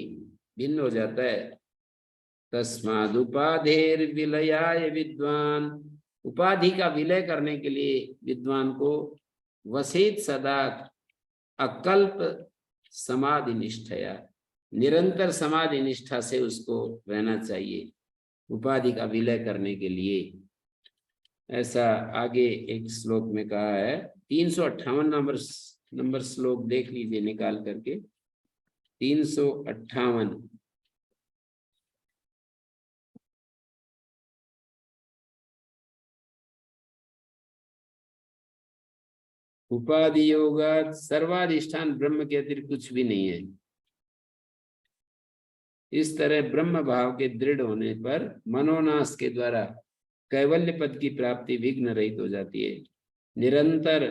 भिन्न हो जाता है। तस्माद् उपाधेर विलयाय विद्वान, उपाधि का विलय करने के लिए विद्वान को वसेत सदा अकल्प समाधि निष्ठया, निरंतर समाधि निष्ठा से उसको रहना चाहिए उपाधि का विलय करने के लिए। ऐसा आगे एक श्लोक में कहा है। 358 नंबर श्लोक देख लीजिए निकाल करके। 358। उपाधि योगा सर्वाधिष्ठान ब्रह्म के अतिरिक्त कुछ भी नहीं है। इस तरह ब्रह्म भाव के दृढ़ होने पर मनोनाश के द्वारा कैवल्य पद की प्राप्ति विघ्न रहित हो जाती है। निरंतर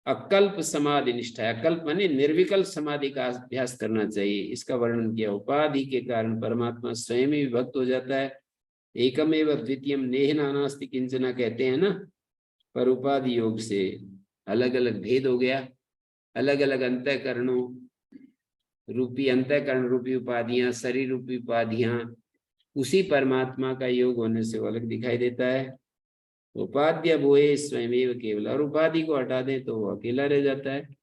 अकल्प समाधि निष्ठा, अकल्प माने निर्विकल्प समाधि का अभ्यास करना चाहिए, इसका वर्णन किया। उपाधि के कारण परमात्मा स्वयं ही विभक्त हो जाता है। एकमेव द्वितीयम नेह नानास्ति किंचना कहते हैं ना, पर उपाधि योग से अलग अलग भेद हो गया। अलग अलग अंतःकरणों रूपी, अंतःकरण रूपी उपाधियां, शरीर रूपी उपाधियां, उसी परमात्मा का योग होने से वो अलग दिखाई देता है। उपाध्य भोए स्वयमेव केवल, और उपाधि को हटा दें तो वो अकेला रह जाता है।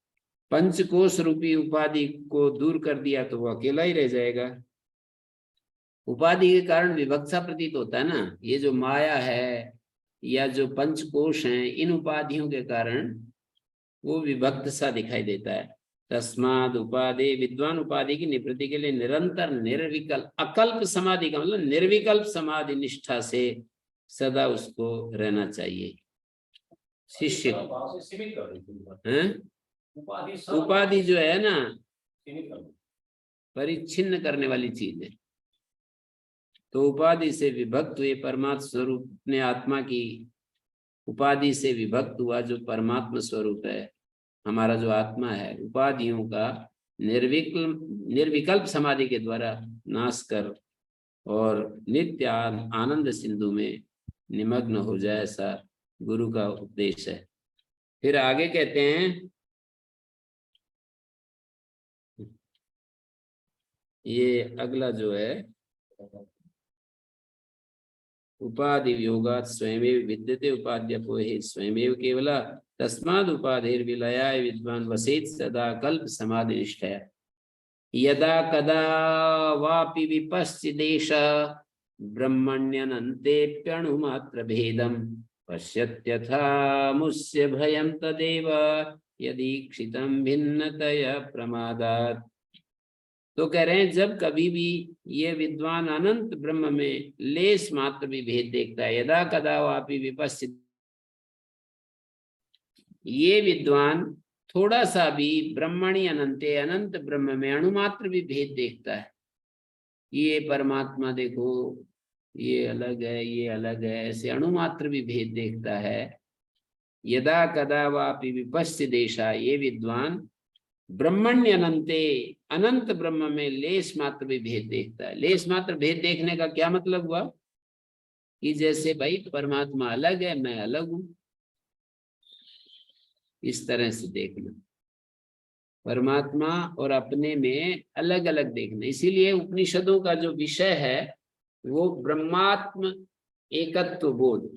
पंचकोश रूपी उपाधि को दूर कर दिया तो वो अकेला ही रह जाएगा। उपाधि के कारण विवक्षा प्रतीत होता है ना, ये जो माया है या जो पंचकोश हैं, इन उपाधियों के कारण वो विभक्त सा दिखाई देता है। तस्माद उपाधि, विद्वान उपाधि की निवृत्ति के लिए निरंतर निर्विकल्प, अकल्प समाधि का मतलब निर्विकल्प समाधि निष्ठा से सदा उसको रहना चाहिए। शिष्य हैं, उपाधि जो है ना परिच्छिन्न करने वाली चीज है। तो उपाधि से विभक्त हुए परमात्मा स्वरूप ने आत्मा की उपाधि से विभक्त हुआ जो परमात्मा स्वरूप है, हमारा जो आत्मा है, उपाधियों का निर्विकल्प समाधि के द्वारा नाश कर और नित्य आनंद सिंधु में निमग्न हो जाए, ऐसा गुरु का उपदेश है। फिर आगे कहते हैं, ये अगला जो है, उपाधि योगात् स्वयमेव विद्यते उपाध्यपो हि स्वयमेव केवला तस्माद् उपाधिर विलयाय विद्वान वसेत सदा कल्प समाधिनिष्ठया यदा कदा वापि विपश्चिदेश ब्रह्मण्यनन्तेऽप्यणुमात्र भेदं पश्यत्यथा मुस्य भयं तदेव यदीक्षितं भिन्नतया प्रमादात्। तो कह रहे हैं, जब कभी भी ये विद्वान अनंत ब्रह्म में लेस मात्र भी भेद देखता है, यदा कदा वापि विपश्चित, ये विद्वान थोड़ा सा भी ब्रह्मणि अनंते अनंत ब्रह्म में अणुमात्र भी भेद देखता है, ये परमात्मा देखो ये अलग है ये अलग है, ऐसे अणुमात्र भी भेद देखता है, यदा कदा वापि विपश्चिदेशा, ये विद्वान ब्रह्मण्य अनंते अनंत ब्रह्म में लेस मात्र भी भेद देखता है। लेस मात्र भेद देखने का क्या मतलब हुआ कि जैसे भाई परमात्मा अलग है, मैं अलग हूं, इस तरह से देखना, परमात्मा और अपने में अलग अलग देखना। इसीलिए उपनिषदों का जो विषय है वो ब्रह्मात्म एकत्व बोध,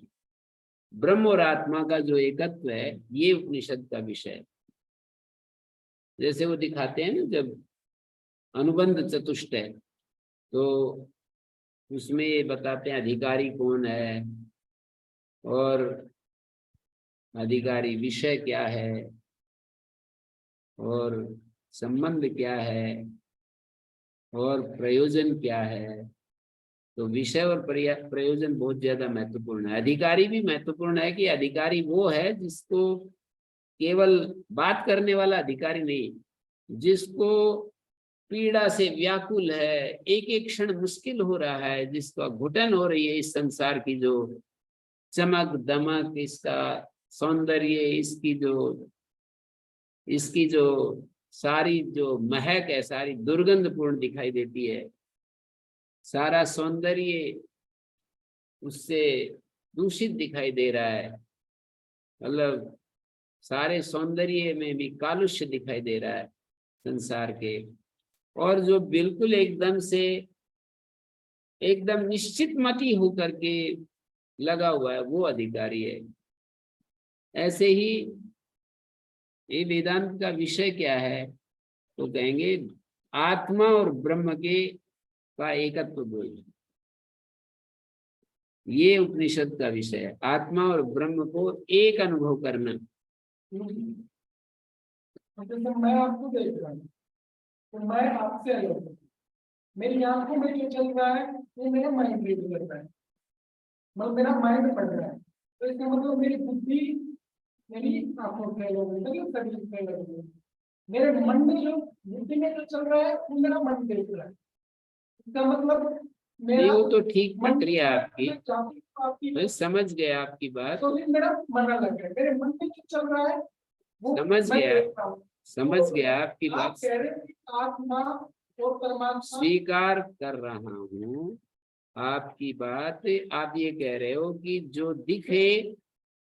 ब्रह्म और आत्मा का जो एकत्व है, ये उपनिषद का विषय है। जैसे वो दिखाते हैं ना, जब अनुबंध चतुष्टय, तो उसमें ये बताते हैं अधिकारी कौन है और अधिकारी विषय क्या है और संबंध क्या है और प्रयोजन क्या है। तो विषय और प्रयोजन बहुत ज्यादा महत्वपूर्ण है। अधिकारी भी महत्वपूर्ण है कि अधिकारी वो है जिसको केवल बात करने वाला अधिकारी नहीं, जिसको पीड़ा से व्याकुल है, एक एक क्षण मुश्किल हो रहा है, जिसका घुटन हो रही है इस संसार की, जो चमक दमक, इसका सौंदर्य, इसकी जो सारी जो महक है, सारी दुर्गंधपूर्ण दिखाई देती है, सारा सौंदर्य उससे दूषित दिखाई दे रहा है, मतलब सारे सौंदर्य में भी कालुष्य दिखाई दे रहा है संसार के। और जो बिल्कुल एकदम निश्चित मति होकर के लगा हुआ है, वो अधिकारी है। ऐसे ही ये वेदांत का विषय क्या है, तो कहेंगे आत्मा और ब्रह्म का एकत्व बोध, ये उपनिषद का विषय है। आत्मा और ब्रह्म को एक अनुभव करना। मतलब मैं आपको देख रहा हूँ तो मैं आपसे अलग हूँ, मेरी आंखों में जो चल रहा है वो मेरा माइंड रीड कर रहा है, मतलब मेरा माइंड पढ़ रहा है। तो इसका मतलब मेरी बुद्धि मेरी आंखों से अलग है, शरीर से अलग है। मेरे मन में जो बुद्धि में जो चल रहा है वो मेरा मन देख रहा है। इसका मतलब मेरा वो तो ठीक मन प्रक्रिया आपकी, आपकी मैं समझ गया आपकी बात, तो फिर मेरा मन अलग है, मेरे मन में जो चल रहा है वो समझ मैं गया देखता हूँ। समझ गया आपकी आप बात, कह रहे हैं कि आत्मा और परमात्मा स्वीकार कर रहा हूँ आपकी बात। आप ये कह रहे हो कि जो दिखे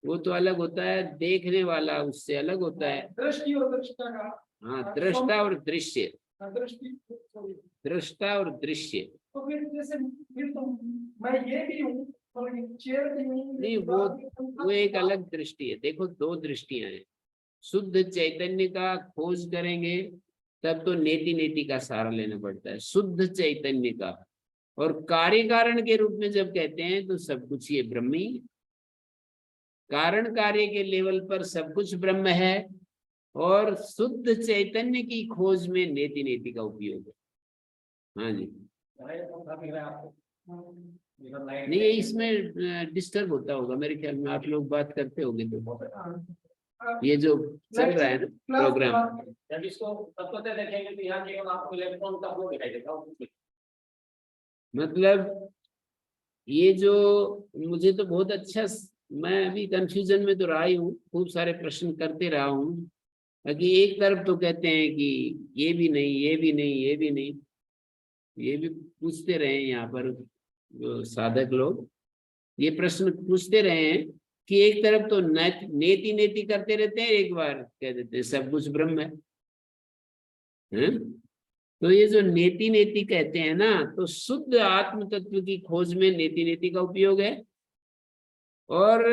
वो तो अलग होता है, देखने वाला उससे अलग होता है। दृष्टि और दृष्टा का, हाँ, दृष्टा और दृश्य, दृष्टि, दृष्टा और दृश्य। तो फिर जैसे फिर तो मैं ये भी हूँ और ये चेयर भी हूँ। नहीं, वो एक अलग दृष्टि है। देखो, दो दृष्टियां हैं। शुद्ध चैतन्य का खोज करेंगे तब तो नेति नेति का सहारा लेना पड़ता है, शुद्ध चैतन्य का। और कार्य कारण के रूप में जब कहते हैं तो सब कुछ ये ब्रह्म ही, कारण कार्य के लेवल पर सब कुछ ब्रह्म है, और शुद्ध चैतन्य की खोज में नेति नेति का उपयोग है। हाँ जी, नहीं ये इसमें डिस्टर्ब होता होगा मेरे ख्याल में, आप लोग बात करते होंगे तो ये जो चल रहा है ना प्रोग्राम, जब इसको तत्व देखेंगे तो यहाँ केवल आपको इलेक्ट्रॉन का फ्लो दिखाई देगा। मतलब ये जो मुझे तो बहुत अच्छा, मैं अभी कंफ्यूजन में तो रहा ही हूँ, खूब सारे प्रश्न करते रहा हूँ। बाकी एक तरफ तो कहते हैं कि ये भी नहीं, ये भी नहीं, ये भी नहीं, ये भी पूछते रहे हैं यहाँ पर जो साधक लोग, ये प्रश्न पूछते रहे हैं कि एक तरफ तो नेति नेति करते रहते हैं, एक बार कह देते हैं सब कुछ ब्रह्म है। तो ये जो नेति नेति कहते हैं ना, तो शुद्ध आत्म तत्व की खोज में नेति नेति का उपयोग है। और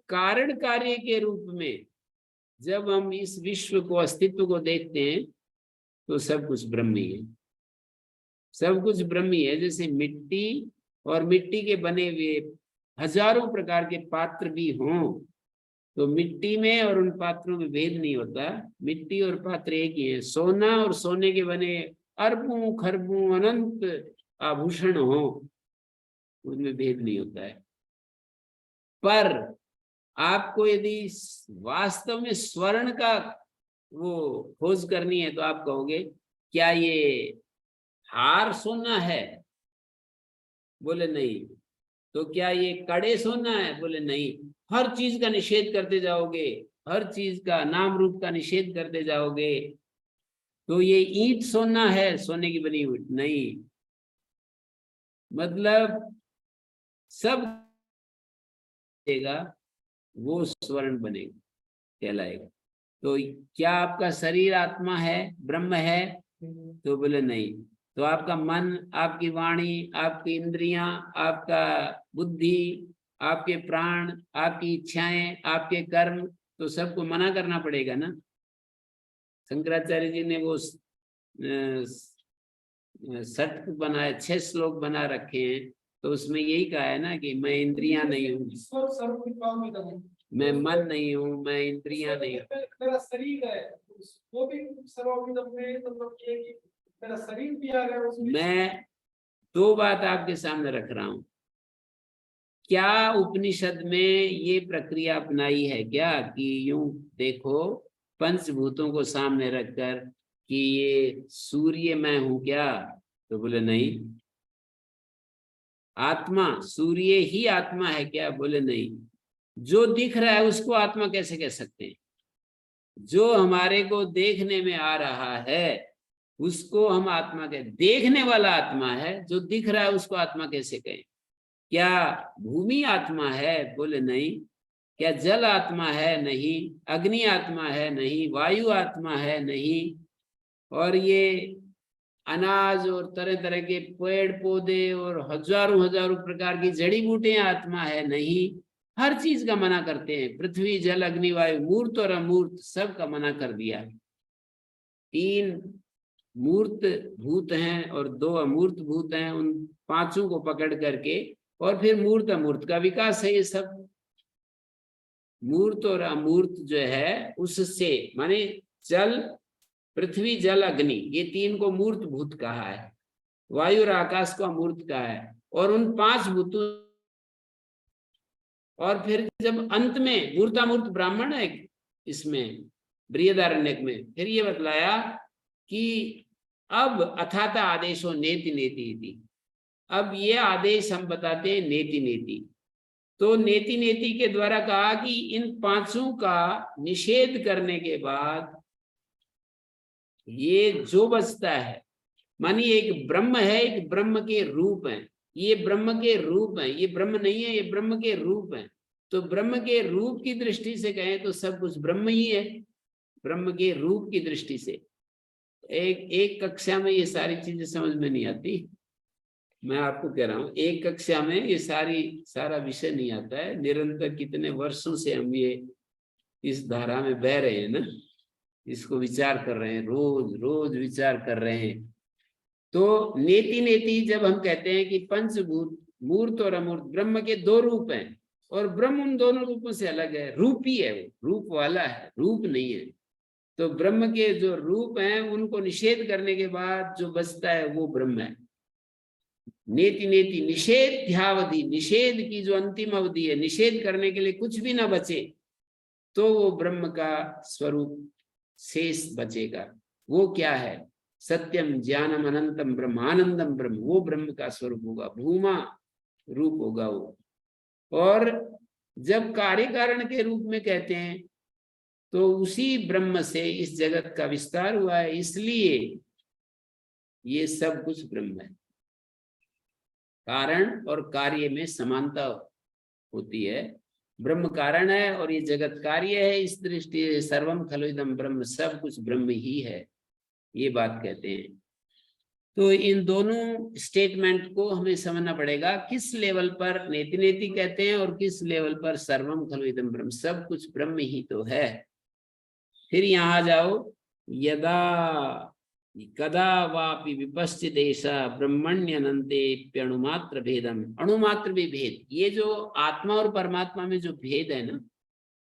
कारण कार्य के रूप में जब हम इस विश्व को, अस्तित्व को देखते हैं, तो सब कुछ ब्रह्म ही है, सब कुछ ब्रह्म ही है। जैसे मिट्टी और मिट्टी के बने हुए हजारों प्रकार के पात्र भी हों, तो मिट्टी में और उन पात्रों में भेद नहीं होता, मिट्टी और पात्र एक ही है। सोना और सोने के बने अरबों खरबों अनंत आभूषण हो, उनमें भेद नहीं होता है। पर आपको यदि वास्तव में स्वर्ण का वो खोज करनी है, तो आप कहोगे क्या ये हार सोना है? बोले नहीं। तो क्या ये कड़े सोना है? बोले नहीं। हर चीज का निषेध करते जाओगे, हर चीज का नाम रूप का निषेध करते जाओगे, तो ये ईंट सोना है, सोने की बनी हुई नहीं। मतलब सब देगा, वो स्वर्ण बनेगा, कहलाएगा। तो क्या आपका शरीर आत्मा है, ब्रह्म है? तो बोले नहीं। तो आपका मन, आपकी वाणी, आपकी इंद्रियां, आपका बुद्धि, आपके प्राण, आपकी इच्छाएं, आपके कर्म, तो सबको मना करना पड़ेगा ना। शंकराचार्य जी ने वो सट बनाए, 6 श्लोक बना रखे हैं, तो उसमें यही कहा है ना कि मैं इंद्रियां नहीं हूँ, मैं मन नहीं हूँ, मैं इंद्रियां नहीं हूँ। मेरा शरीर है, वो भी सर्वोपरि में, मतलब ये कि मेरा शरीर भी आ गया उसमें। मैं 2 बात आपके सामने रख रहा हूँ। क्या उपनिषद में ये प्रक्रिया अपनाई है क्या कि यूं देखो पंचभूतों को सामने रखकर कि ये सूर्य मैं हूं क्या? तो बोले नहीं। आत्मा, सूर्य ही आत्मा है क्या? बोले नहीं। जो दिख रहा है उसको आत्मा कैसे कह सकते हैं? जो हमारे को देखने में आ रहा है उसको हम आत्मा कहें। देखने वाला आत्मा है, जो दिख रहा है उसको आत्मा कैसे कहें? क्या भूमि आत्मा है? बोले नहीं। क्या जल आत्मा है? नहीं। अग्नि आत्मा है? नहीं। वायु आत्मा है? नहीं। और ये अनाज और तरह तरह के पेड़ पौधे और हजारों हजारों प्रकार की जड़ी बूटियां आत्मा है? नहीं। हर चीज का मना करते हैं, पृथ्वी जल अग्नि वायु, मूर्त और अमूर्त, सब का मना कर दिया। 3 मूर्त भूत हैं और 2 अमूर्त भूत हैं, उन 5 को पकड़ करके और फिर मूर्त अमूर्त का विकास है। ये सब मूर्त और अमूर्त जो है उससे, माने जल, पृथ्वी जल अग्नि, ये 3 को मूर्त भूत कहा है, वायु और आकाश को अमूर्त कहा है। और उन 5 भूतों, और फिर जब अंत में मूर्तामूर्त ब्राह्मण है इसमें बृहदारण्यक में, फिर ये बतलाया कि अब अथाता आदेशो नेति नेति, अब ये आदेश हम बताते हैं नेति नेति। तो नेति नेति के द्वारा कहा कि इन 5 का निषेध करने के बाद ये जो बचता है, मानिए एक ब्रह्म है, एक ब्रह्म के रूप है, ये ब्रह्म के रूप है, ये ब्रह्म नहीं है, ये ब्रह्म के रूप है। तो ब्रह्म के रूप की दृष्टि से कहें तो सब कुछ ब्रह्म ही है, ब्रह्म के रूप की दृष्टि से। एक कक्षा में ये सारी चीजें समझ में नहीं आती, मैं आपको कह रहा हूँ। एक कक्षा में ये सारा विषय नहीं आता है। निरंतर कितने वर्षों से हम ये इस धारा में बह रहे हैं ना, इसको विचार कर रहे हैं, रोज रोज विचार कर रहे हैं। तो नेति नेति जब हम कहते हैं कि पंचभूत, मूर्त और अमूर्त, ब्रह्म के 2 रूप हैं और ब्रह्म उन दोनों रूपों से अलग है, रूपी है, वो रूप वाला है, रूप नहीं है। तो ब्रह्म के जो रूप हैं उनको निषेध करने के बाद जो बचता है वो ब्रह्म है। नेति नेति निषेध्यावधि, निषेध की जो अंतिम अवधि है, निषेध करने के लिए कुछ भी ना बचे, तो वो ब्रह्म का स्वरूप शेष बचेगा। वो क्या है? सत्यम ज्ञानम अनंतम ब्रह्म, आनंदम ब्रह्म, वो ब्रह्म का स्वरूप होगा। भूमा रूप होगा वो। और जब कार्य कारण के रूप में कहते हैं तो उसी ब्रह्म से इस जगत का विस्तार हुआ है, इसलिए ये सब कुछ ब्रह्म है। कारण और कार्य में समानता होती है। ब्रह्म कारण है और ये जगत कार्य है, इस दृष्टि से सर्वम खलु इदं ब्रह्म, सब कुछ ब्रह्म ही है, ये बात कहते हैं। तो इन दोनों स्टेटमेंट को हमें समझना पड़ेगा, किस लेवल पर नेति नेति कहते हैं और किस लेवल पर सर्वम खलु इदं ब्रह्म, सब कुछ ब्रह्म ही तो है। फिर यहाँ आ जाओ, यदा कदा वापि विपश्चिदेशा ब्रह्मण्यनन्ते अणुमात्र भेदम, अणुमात्र भी भेद, ये जो आत्मा और परमात्मा में जो भेद है ना,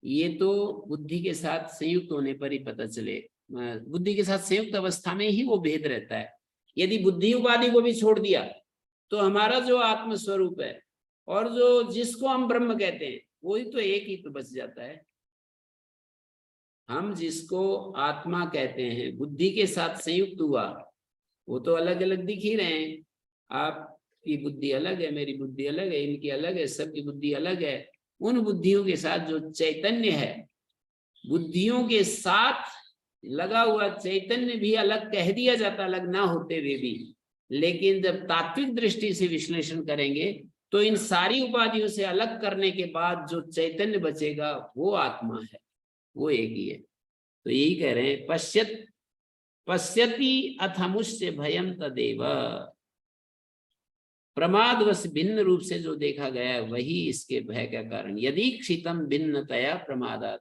ये तो बुद्धि के साथ संयुक्त होने पर ही पता चले। बुद्धि के साथ संयुक्त अवस्था में ही वो भेद रहता है। यदि बुद्धि उपाधि को भी छोड़ दिया तो हमारा जो आत्म स्वरूप है और जो जिसको हम ब्रह्म कहते हैं वही तो एक ही तो बच जाता है। हम जिसको आत्मा कहते हैं बुद्धि के साथ संयुक्त हुआ, वो तो अलग अलग दिख ही रहे हैं। आपकी बुद्धि अलग है, मेरी बुद्धि अलग है, इनकी अलग है, सबकी बुद्धि अलग है। उन बुद्धियों के साथ जो चैतन्य है, बुद्धियों के साथ लगा हुआ चैतन्य भी अलग कह दिया जाता, अलग ना होते हुए भी, लेकिन जब तात्विक दृष्टि से विश्लेषण करेंगे तो इन सारी उपाधियों से अलग करने के बाद जो चैतन्य बचेगा वो आत्मा है, वो एक ही है। तो यही कह रहे हैं, पश्यति अथमुष्य भयम तदेव, प्रमादवश भिन्न रूप से जो देखा गया है वही इसके भय का कारण। यदि क्षितम भिन्नतया प्रमादात,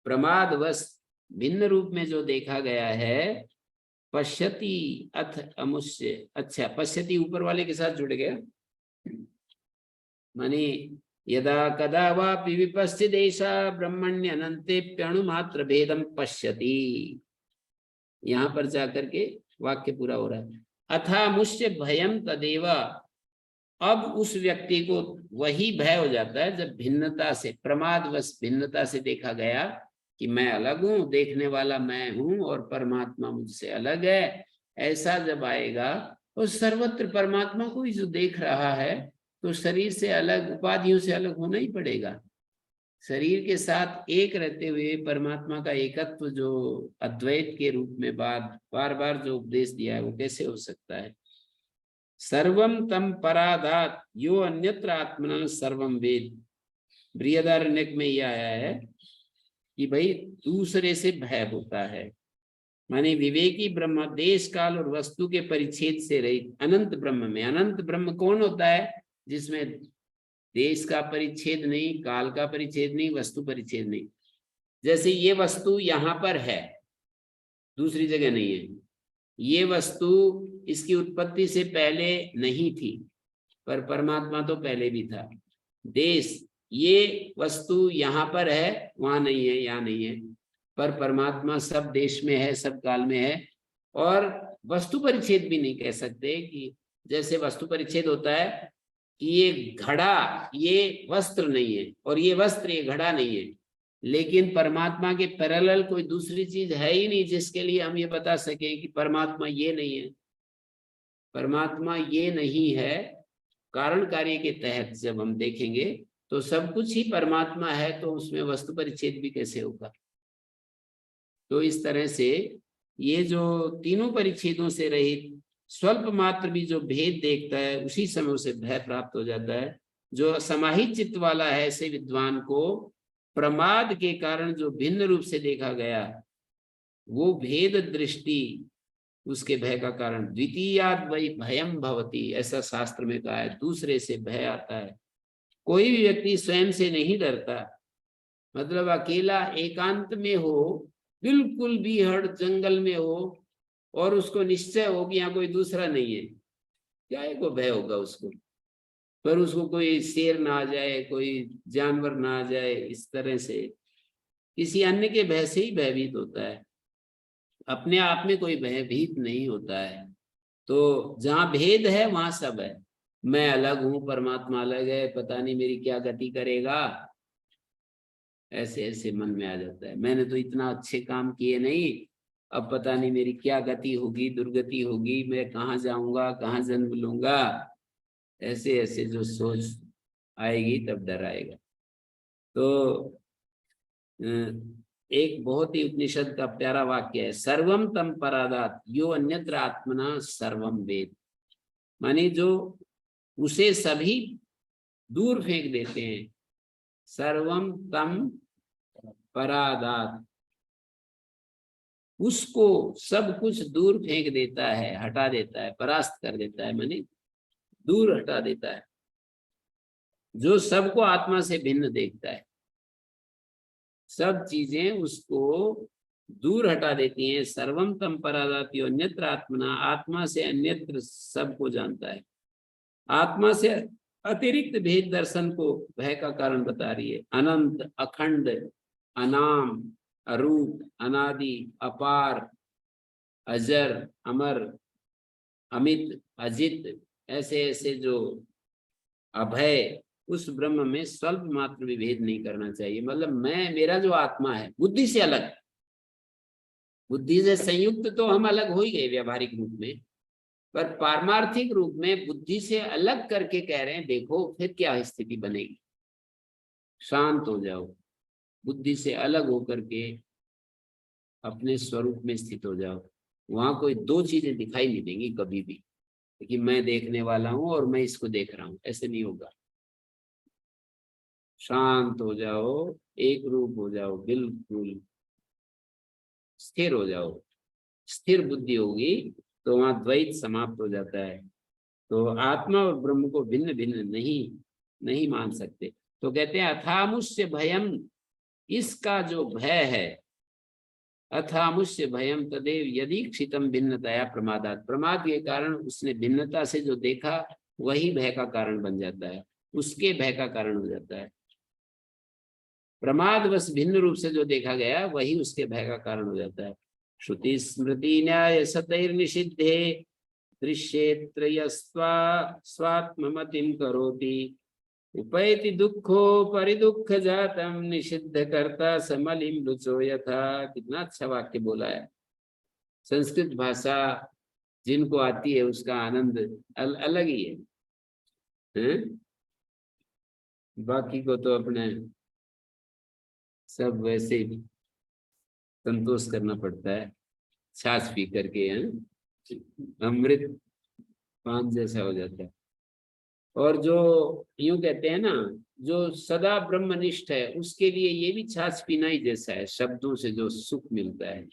प्रमादवश भिन्न रूप में जो देखा गया है, पश्यति अथ अमुष्य, अच्छा पश्यति ऊपर वाले के साथ जुड़ गया, माने यदा कदा वापि विपश्चिदेशा ब्रह्मण्य अनंतेप्यणु मात्र भेदम पश्यति, यहां पर जाकर के वाक्य पूरा हो रहा है। अथा मुष्य भयम तदेव, अब उस व्यक्ति को वही भय हो जाता है जब भिन्नता से, प्रमादवश भिन्नता से देखा गया कि मैं अलग हूं, देखने वाला मैं हूं और परमात्मा मुझसे अलग है, ऐसा जब आएगा तो सर्वत्र परमात्मा को ही जो देख रहा है तो शरीर से अलग, उपाधियों से अलग होना ही पड़ेगा। शरीर के साथ एक रहते हुए परमात्मा का एकत्व जो अद्वैत के रूप में बार बार जो उपदेश दिया है वो कैसे हो सकता है। सर्वम तम परादात यो अन्यत्र आत्मना सर्वम वेद, बृहदारण्यक में यह आया है कि भाई दूसरे से भय होता है, माने विवेकी ब्रह्म देश काल और वस्तु के परिच्छेद से रहित अनंत ब्रह्म में, अनंत ब्रह्म कौन होता है, जिसमें देश का परिच्छेद नहीं, काल का परिच्छेद नहीं, वस्तु परिच्छेद नहीं। जैसे ये वस्तु यहाँ पर है, दूसरी जगह नहीं है, ये वस्तु इसकी उत्पत्ति से पहले नहीं थी, पर परमात्मा तो पहले भी था। देश, ये वस्तु यहाँ पर है, वहां नहीं है, यहाँ नहीं है, पर परमात्मा सब देश में है, सब काल में है। और वस्तु परिच्छेद भी नहीं कह सकते कि जैसे वस्तु परिच्छेद होता है कि ये घड़ा ये वस्त्र नहीं है और ये वस्त्र ये घड़ा नहीं है, लेकिन परमात्मा के पैरेलल कोई दूसरी चीज है ही नहीं जिसके लिए हम ये बता सके कि परमात्मा ये नहीं है। परमात्मा ये नहीं है, कारण कार्य के तहत जब हम देखेंगे तो सब कुछ ही परमात्मा है, तो उसमें वस्तु परिच्छेद भी कैसे होगा। तो इस तरह से ये जो तीनों परिच्छेदों से रहित स्वल्प मात्र भी जो भेद देखता है उसी समय उसे भय प्राप्त हो जाता है। जो समाहित चित्त वाला है ऐसे विद्वान को प्रमाद के कारण जो भिन्न रूप से देखा गया वो भेद दृष्टि उसके भय का कारण। द्वितीयाद वही भयम भवति, ऐसा शास्त्र में कहा है, दूसरे से भय आता है। कोई भी व्यक्ति स्वयं से नहीं डरता, मतलब अकेला एकांत में हो, बिल्कुल भी हड़ जंगल में हो और उसको निश्चय हो कि यहाँ कोई दूसरा नहीं है, क्या को भय होगा उसको, पर उसको कोई शेर ना आ जाए, कोई जानवर ना आ जाए, इस तरह से किसी अन्य के भय से ही भयभीत होता है, अपने आप में कोई भयभीत नहीं होता है। तो जहाँ भेद है वहां सब है, मैं अलग हूं, परमात्मा अलग है, पता नहीं मेरी क्या गति करेगा, ऐसे ऐसे मन में आ जाता है। मैंने तो इतना अच्छे काम किए नहीं, अब पता नहीं मेरी क्या गति होगी, दुर्गति होगी, मैं कहाँ जाऊंगा, कहाँ जन्म लूंगा। ऐसे ऐसे जो सोच आएगी तब डर आएगा। तो एक बहुत ही उपनिषद का प्यारा वाक्य है, सर्वम तम परादात यो अन्यत्र आत्मना सर्वम वेद। माने जो उसे सभी दूर फेंक देते हैं, सर्वम तम परादात, उसको सब कुछ दूर फेंक देता है, हटा देता है, परास्त कर देता है, माने दूर हटा देता है, जो सबको आत्मा से भिन्न देखता है। सब चीजें उसको दूर हटा देती हैं। सर्वम तम परादाति अन्यत्र आत्मना, आत्मा से अन्यत्र सबको जानता है। आत्मा से अतिरिक्त भेद दर्शन को भय का कारण बता रही है। अनंत, अखंड, अनाम, अरूप, अनादि, अपार, अजर, अमर, अमित, अजित, ऐसे ऐसे जो अभय, उस ब्रह्म में स्वल्प मात्र भी भेद नहीं करना चाहिए। मतलब मैं, मेरा जो आत्मा है बुद्धि से अलग, बुद्धि से संयुक्त तो हम अलग हो ही गए व्यावहारिक रूप में, पर पारमार्थिक रूप में बुद्धि से अलग करके कह रहे हैं देखो फिर क्या स्थिति बनेगी। शांत हो जाओ, बुद्धि से अलग होकर के अपने स्वरूप में स्थित हो जाओ। वहां कोई दो चीजें दिखाई नहीं देंगी कभी भी कि मैं देखने वाला हूं और मैं इसको देख रहा हूं, ऐसे नहीं होगा। शांत हो जाओ, एक रूप हो जाओ, बिल्कुल स्थिर हो जाओ। स्थिर बुद्धि होगी तो वहां द्वैत समाप्त हो जाता है। तो आत्मा और ब्रह्म को भिन्न भिन्न नहीं मान सकते। तो कहते हैं अथामुष्य भयम, इसका जो भय है, अथामुष्य भयम तदेव यदि क्षितम भिन्नतया प्रमादात, प्रमाद के कारण उसने भिन्नता से जो देखा वही भय का कारण बन जाता है, उसके भय का कारण हो जाता है। प्रमाद बस भिन्न रूप से जो देखा गया वही उसके भय का कारण हो जाता है। श्रुति स्मृति न्याय सतैर निषिद्धे दृश्येत्र यस्त्वा स्वात्ममतिं करोति उपैति दुःखो परिदुःख जातम निषिद्ध कर्ता समलिम रुचो यथा। कितना अच्छा वाक्य बोला है। संस्कृत भाषा जिनको आती है उसका आनंद अलग ही है? बाकी को तो अपने सब वैसे ही संतोष करना पड़ता है, छाछ पी करके, अमृत पान जैसा हो जाता है। और जो यूं कहते हैं ना, जो सदा ब्रह्मनिष्ठ है उसके लिए ये भी छाछ पीना ही जैसा है। शब्दों से जो सुख मिलता है,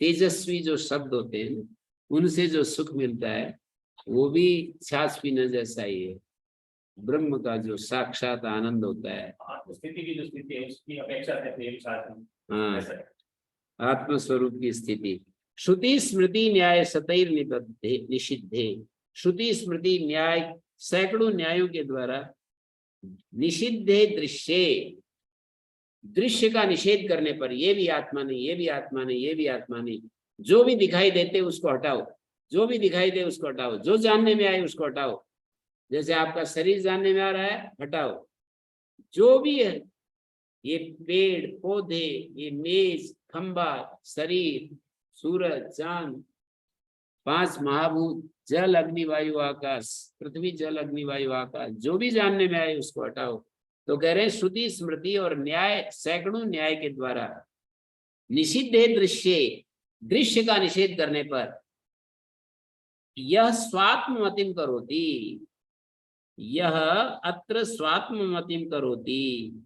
तेजस्वी जो शब्द होते हैं उनसे जो सुख मिलता है वो भी छाछ पीना जैसा ही है। ब्रह्म का जो साक्षात आनंद होता है, आत्मस्थिति की जो स्थिति है उसकी अपेक्षा करते हैं साथ में। हाँ, आत्मस्वरूप की स्थिति। श्रुति स्मृति न्याय सतैर निषिद्धे, श्रुति स्मृति न्याय सैकड़ों न्यायों के द्वारा निषिद्धे दृश्ये, दृश्य का निषेध करने पर, ये भी आत्मा नहीं, ये भी आत्मा नहीं, ये भी आत्मा नहीं, जो भी दिखाई देते उसको हटाओ, जो भी दिखाई दे उसको हटाओ, जो जानने में आए उसको हटाओ। जैसे आपका शरीर जानने में आ रहा है, हटाओ। जो भी है, ये पेड़ पौधे, ये मेज खंबा, शरीर, सूरज चांद, 5 महाभूत, जल अग्नि वायु आकाश, पृथ्वी जल अग्नि वायु आकाश, जो भी जानने में आए उसको हटाओ। तो कह रहे हैं श्रुति स्मृति और न्याय, सैकड़ों न्याय के द्वारा निषिद्धे दृश्य, दृश्य का निषेध करने पर, यह स्वात्ममतिम करोति, यह अत्र स्वात्ममतिम करोति,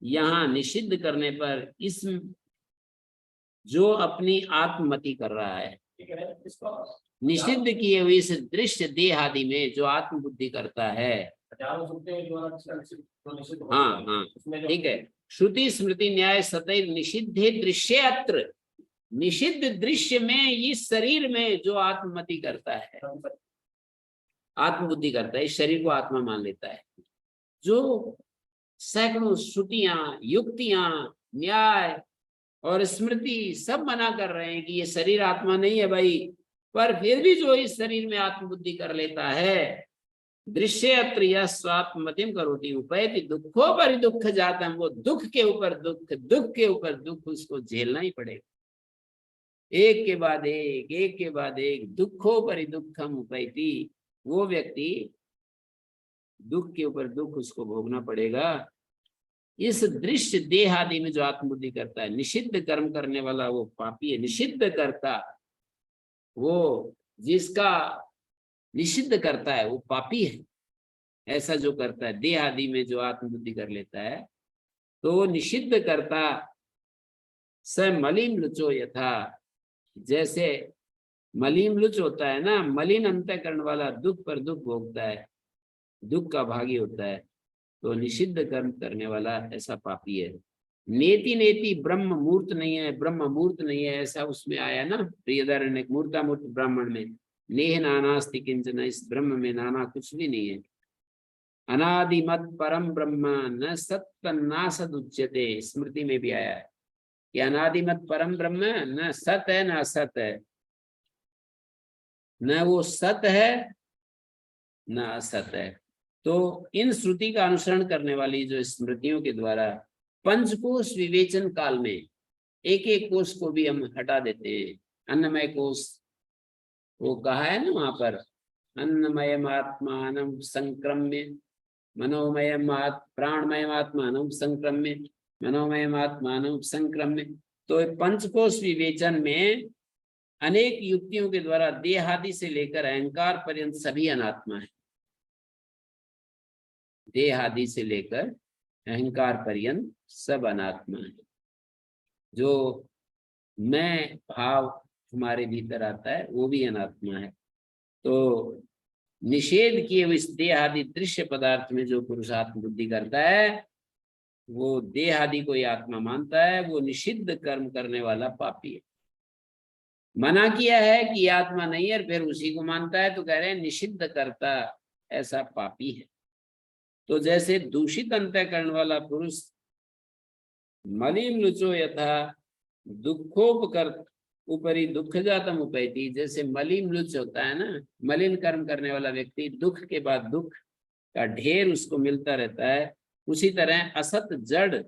यहाँ निषिद्ध करने पर इस जो अपनी आत्ममति कर रहा है, निषिद्ध किए हुए इस दृश्य देह आदि में जो आत्मबुद्धि करता है। हाँ हाँ ठीक है। श्रुति स्मृति न्याय सतैव निषिद्धे दृश्य अत्र, निषिद्ध दृश्य में इस शरीर में जो आत्ममति करता है, आत्मबुद्धि करता है, इस शरीर को आत्मा मान लेता है, जो सैकड़ों श्रुतियां युक्तियां न्याय और स्मृति सब मना कर रहे हैं कि ये शरीर आत्मा नहीं है भाई, पर फिर भी जो इस शरीर में आत्मबुद्धि कर लेता है, दृश्य अत्र यह स्वात्मतिम करोति उपैति दुखो पर दुख जातम, वो दुख के ऊपर दुख, दुख के ऊपर दुख उसको झेलना ही पड़ेगा, एक के बाद एक, एक के बाद एक, दुखो पर दुखम उपैति। वो व्यक्ति दुख के ऊपर दुख उसको भोगना पड़ेगा। इस दृश्य देह आदि में जो आत्मबुद्धि करता है, निषिद्ध कर्म करने वाला वो पापी है। निषिद्ध करता, वो जिसका निषिद्ध करता है वो पापी है। ऐसा जो करता है देह आदि में जो आत्मबुद्धि कर लेता है, तो निषिद्ध करता स मलिन लुचो यथा, जैसे मलिन लुच होता है ना, मलिन अंतःकरण वाला दुख पर दुख भोगता है, दुख का भागी होता है, तो निषिद्ध कर्म करने वाला ऐसा पापी है। नेति नेति ब्रह्म मूर्त नहीं है, ब्रह्म मूर्त नहीं है, ऐसा उसमें आया ना प्रियदारण्य मूर्तामूर्त ब्राह्मण में, नेह नानास्ति किंचन, इस ब्रह्म में नाना कुछ भी नहीं है। अनादिमत परम ब्रह्म न सत्तन्नासद उच्यते, स्मृति में भी आया है कि अनादिमत परम ब्रह्म न सत है न असत है, न वो सत है न असत है। तो इन श्रुति का अनुसरण करने वाली जो स्मृतियों के द्वारा पंचकोश विवेचन काल में एक एक कोश को भी हम हटा देते हैं। अन्नमय कोश, वो कहा है ना वहां पर, अन्नमय आत्मान संक्रम्य मनोमय प्राणमय आत्मान संक्रम्य मनोमय आत्मान संक्रम्य। तो पंचकोश विवेचन में अनेक युक्तियों के द्वारा देहादि से लेकर अहंकार पर्यंत सभी अनात्मा है। देह आदि से लेकर अहंकार पर्यंत सब अनात्मा है। जो मैं भाव हमारे भीतर आता है वो भी अनात्मा है। तो निषेध किए हुए इस देह आदि दृश्य पदार्थ में जो पुरुषात्म बुद्धि करता है, वो देह आदि को ही आत्मा मानता है, वो निषिद्ध कर्म करने वाला पापी है। मना किया है कि आत्मा नहीं है, फिर उसी को मानता है, तो कह रहे हैं निषिद्ध करता ऐसा पापी है। तो जैसे दूषित अंतःकरण वाला पुरुष मलिन लुचो यथा दुखोपकर ऊपरी दुख जातम उपैती, जैसे मलिन लुच होता है ना, मलिन कर्म करने वाला व्यक्ति दुख के बाद दुख का ढेर उसको मिलता रहता है, उसी तरह असत जड़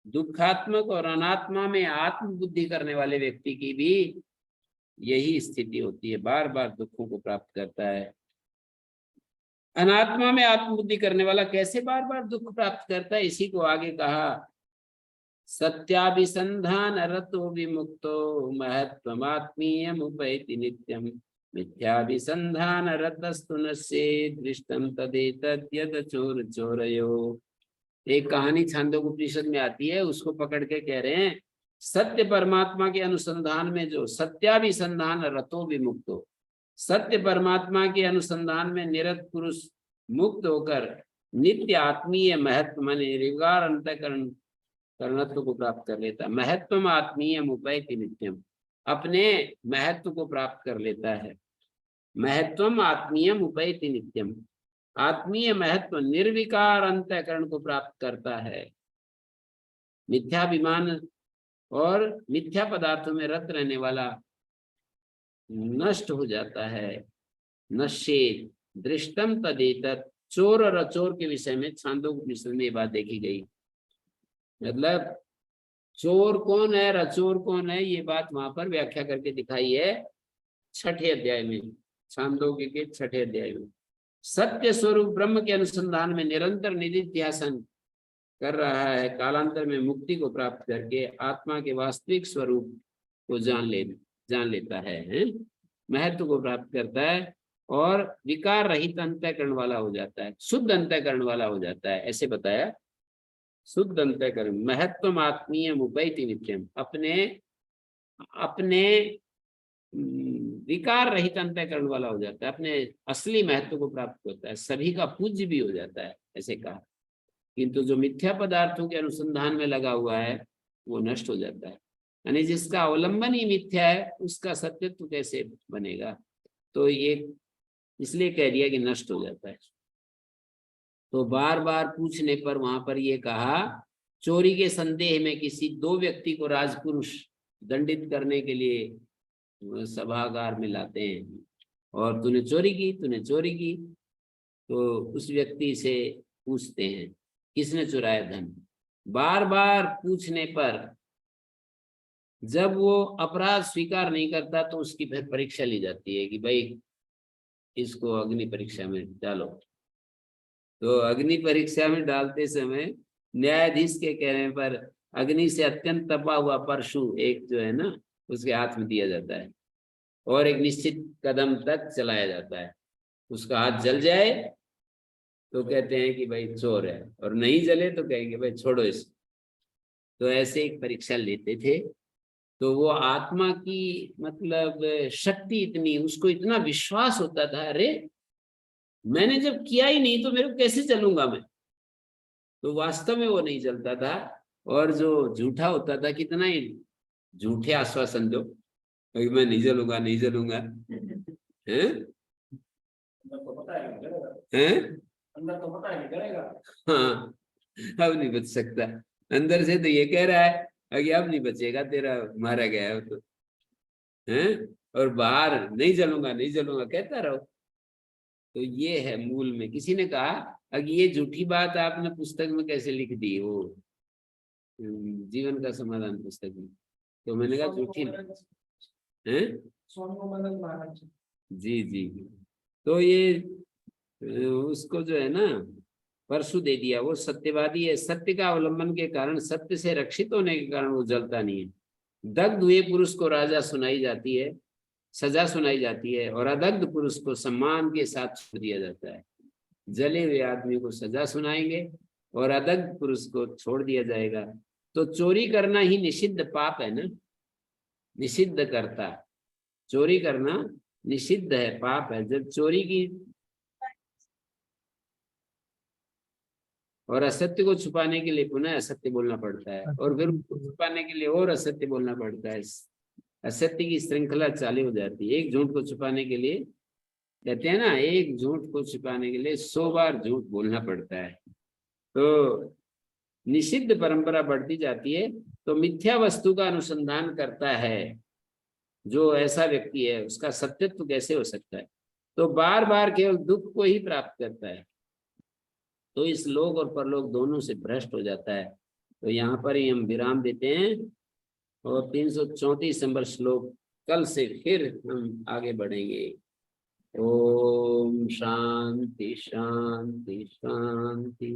दुखात्मक और अनात्मा में आत्मबुद्धि करने वाले व्यक्ति की भी यही स्थिति होती है, बार बार दुखों को प्राप्त करता है। अनात्मा में आत्मबुद्धि करने वाला कैसे बार बार दुख प्राप्त करता है, इसी को आगे कहा, सत्याभिसंधान रतो विमुक्तो महत्वमात्मीयम उपैति नित्यम मिथ्याभिसंधान रतस्तु नश्ये दृष्टम तदेतद् यद चोर चोरयो। एक कहानी छांदोग्योपनिषद में आती है, उसको पकड़ के कह रहे हैं सत्य परमात्मा के अनुसंधान में जो सत्याभिसंधान रतो विमुक्तो, सत्य परमात्मा के अनुसंधान में निरत पुरुष मुक्त होकर नित्य आत्मीय महत्व माने निर्विकार अंतःकरण कर्णत्व को प्राप्त कर लेता है। महत्वम आत्मीयम उपैति नित्यम, अपने महत्व को प्राप्त कर लेता है। महत्वम आत्मीयम उपैति नित्यम, आत्मीय महत्व निर्विकार अंतःकरण को प्राप्त करता है। मिथ्याभिमान और मिथ्या पदार्थों में रत रहने वाला नष्ट हो जाता है। नश्येत दृष्टम तदेतत्, चोर और अचोर के विषय में छांदोग्योपनिषद में ये बात देखी गई। मतलब चोर कौन है और अचोर कौन है, ये बात वहां पर व्याख्या करके दिखाई है 6ठे अध्याय में, छांदोग्य के 6ठे अध्याय में। सत्य स्वरूप ब्रह्म के अनुसंधान में निरंतर निधिध्यासन कर रहा है, कालांतर में मुक्ति को प्राप्त करके आत्मा के वास्तविक स्वरूप को जान लेता है, महत्व को प्राप्त करता है और विकार रहित अंतःकरण वाला हो जाता है, शुद्ध अंतःकरण वाला हो जाता है। ऐसे बताया, शुद्ध अंतःकरण महत्वम आत्मीयम उपैति नित्यम, अपने विकार रहित अंतःकरण वाला हो जाता है, अपने असली महत्व को प्राप्त होता है, सभी का पूज्य भी हो जाता है, ऐसे कहा। किंतु जो मिथ्या पदार्थों के अनुसंधान में लगा हुआ है वो नष्ट हो जाता है, यानी जिसका अवलंबन ही मिथ्या है उसका सत्यत्व कैसे बनेगा, तो ये इसलिए कह दिया कि नष्ट हो जाता है। तो बार बार पूछने पर वहां पर ये कहा, चोरी के संदेह में किसी दो व्यक्ति को राजपुरुष दंडित करने के लिए सभागार में लाते हैं और तूने चोरी की, तो उस व्यक्ति से पूछते हैं किसने चुराया धन। बार बार पूछने पर जब वो अपराध स्वीकार नहीं करता तो उसकी फिर परीक्षा ली जाती है कि भाई इसको अग्नि परीक्षा में डालो। तो अग्नि परीक्षा में डालते समय न्यायाधीश के कहने पर अग्नि से अत्यंत तपा हुआ परशु एक जो है ना उसके हाथ में दिया जाता है और एक निश्चित कदम तक चलाया जाता है। उसका हाथ जल जाए तो कहते हैं कि भाई चोर है, और नहीं जले तो कहेंगे भाई छोड़ो इसको। तो ऐसे एक परीक्षा लेते थे। तो वो आत्मा की मतलब शक्ति इतनी, उसको इतना विश्वास होता था, अरे मैंने जब किया ही नहीं तो मेरे को कैसे चलूंगा मैं। तो वास्तव में वो नहीं चलता था। और जो झूठा होता था, कितना ही झूठे आश्वासन दो कि मैं नहीं चलूंगा नहीं चलूंगा, हैं अंदर तो पता है कि करेगा, हैं अंदर तो पता है कि करेगा। हाँ, अब नहीं बच सकता। अंदर से तो ये कह रहा है कि अब नहीं बचेगा तेरा, मारा गया है तो, हैं, और बाहर नहीं चलूंगा नहीं चलूंगा कहता रहो। तो ये है मूल में। किसी ने कहा अगर ये झूठी बात आपने पुस्तक में कैसे लिख दी, वो जीवन का समाधान पुस्तक में। तो मैंने कहा झूठी है। स्वामी महाराज। जी जी। तो ये उसको जो है ना परशु दे दिया, वो सत्यवादी है। सत्य का अवलंबन के कारण, सत्य से रक्षित होने के कारण वो जलता नहीं है। दग्ध हुए पुरुष को राजा सुनाई जाती है, सजा सुनाई जाती है, और अदग्ध पुरुष को सम्मान के साथ छोड़ दिया जाता है। जले हुए आदमी को सजा सुनाएंगे और अदग्ध पुरुष को छोड़ दिया जाएगा। तो चोरी करना ही निषिद्ध पाप है ना, निषिद्ध करता। चोरी करना निषिद्ध है, पाप है। जब चोरी की और असत्य को छुपाने के लिए पुनः असत्य बोलना पड़ता है, और फिर उसको छुपाने के लिए और असत्य बोलना पड़ता है। असत्य की श्रृंखला चालू हो जाती है। एक झूठ को छुपाने के लिए, कहते हैं ना, एक झूठ को छुपाने के लिए 100 बार झूठ बोलना पड़ता है। तो निषिद्ध परंपरा बढ़ती जाती है। तो मिथ्या वस्तु का अनुसंधान करता है जो ऐसा व्यक्ति है, उसका सत्यत्व कैसे हो सकता है। तो बार बार केवल दुख को ही प्राप्त करता है, तो इस लोक और परलोक दोनों से भ्रष्ट हो जाता है। तो यहाँ पर ही हम विराम देते हैं, और 334 नंबर श्लोक कल से फिर हम आगे बढ़ेंगे। ओम शांति शांति शांति।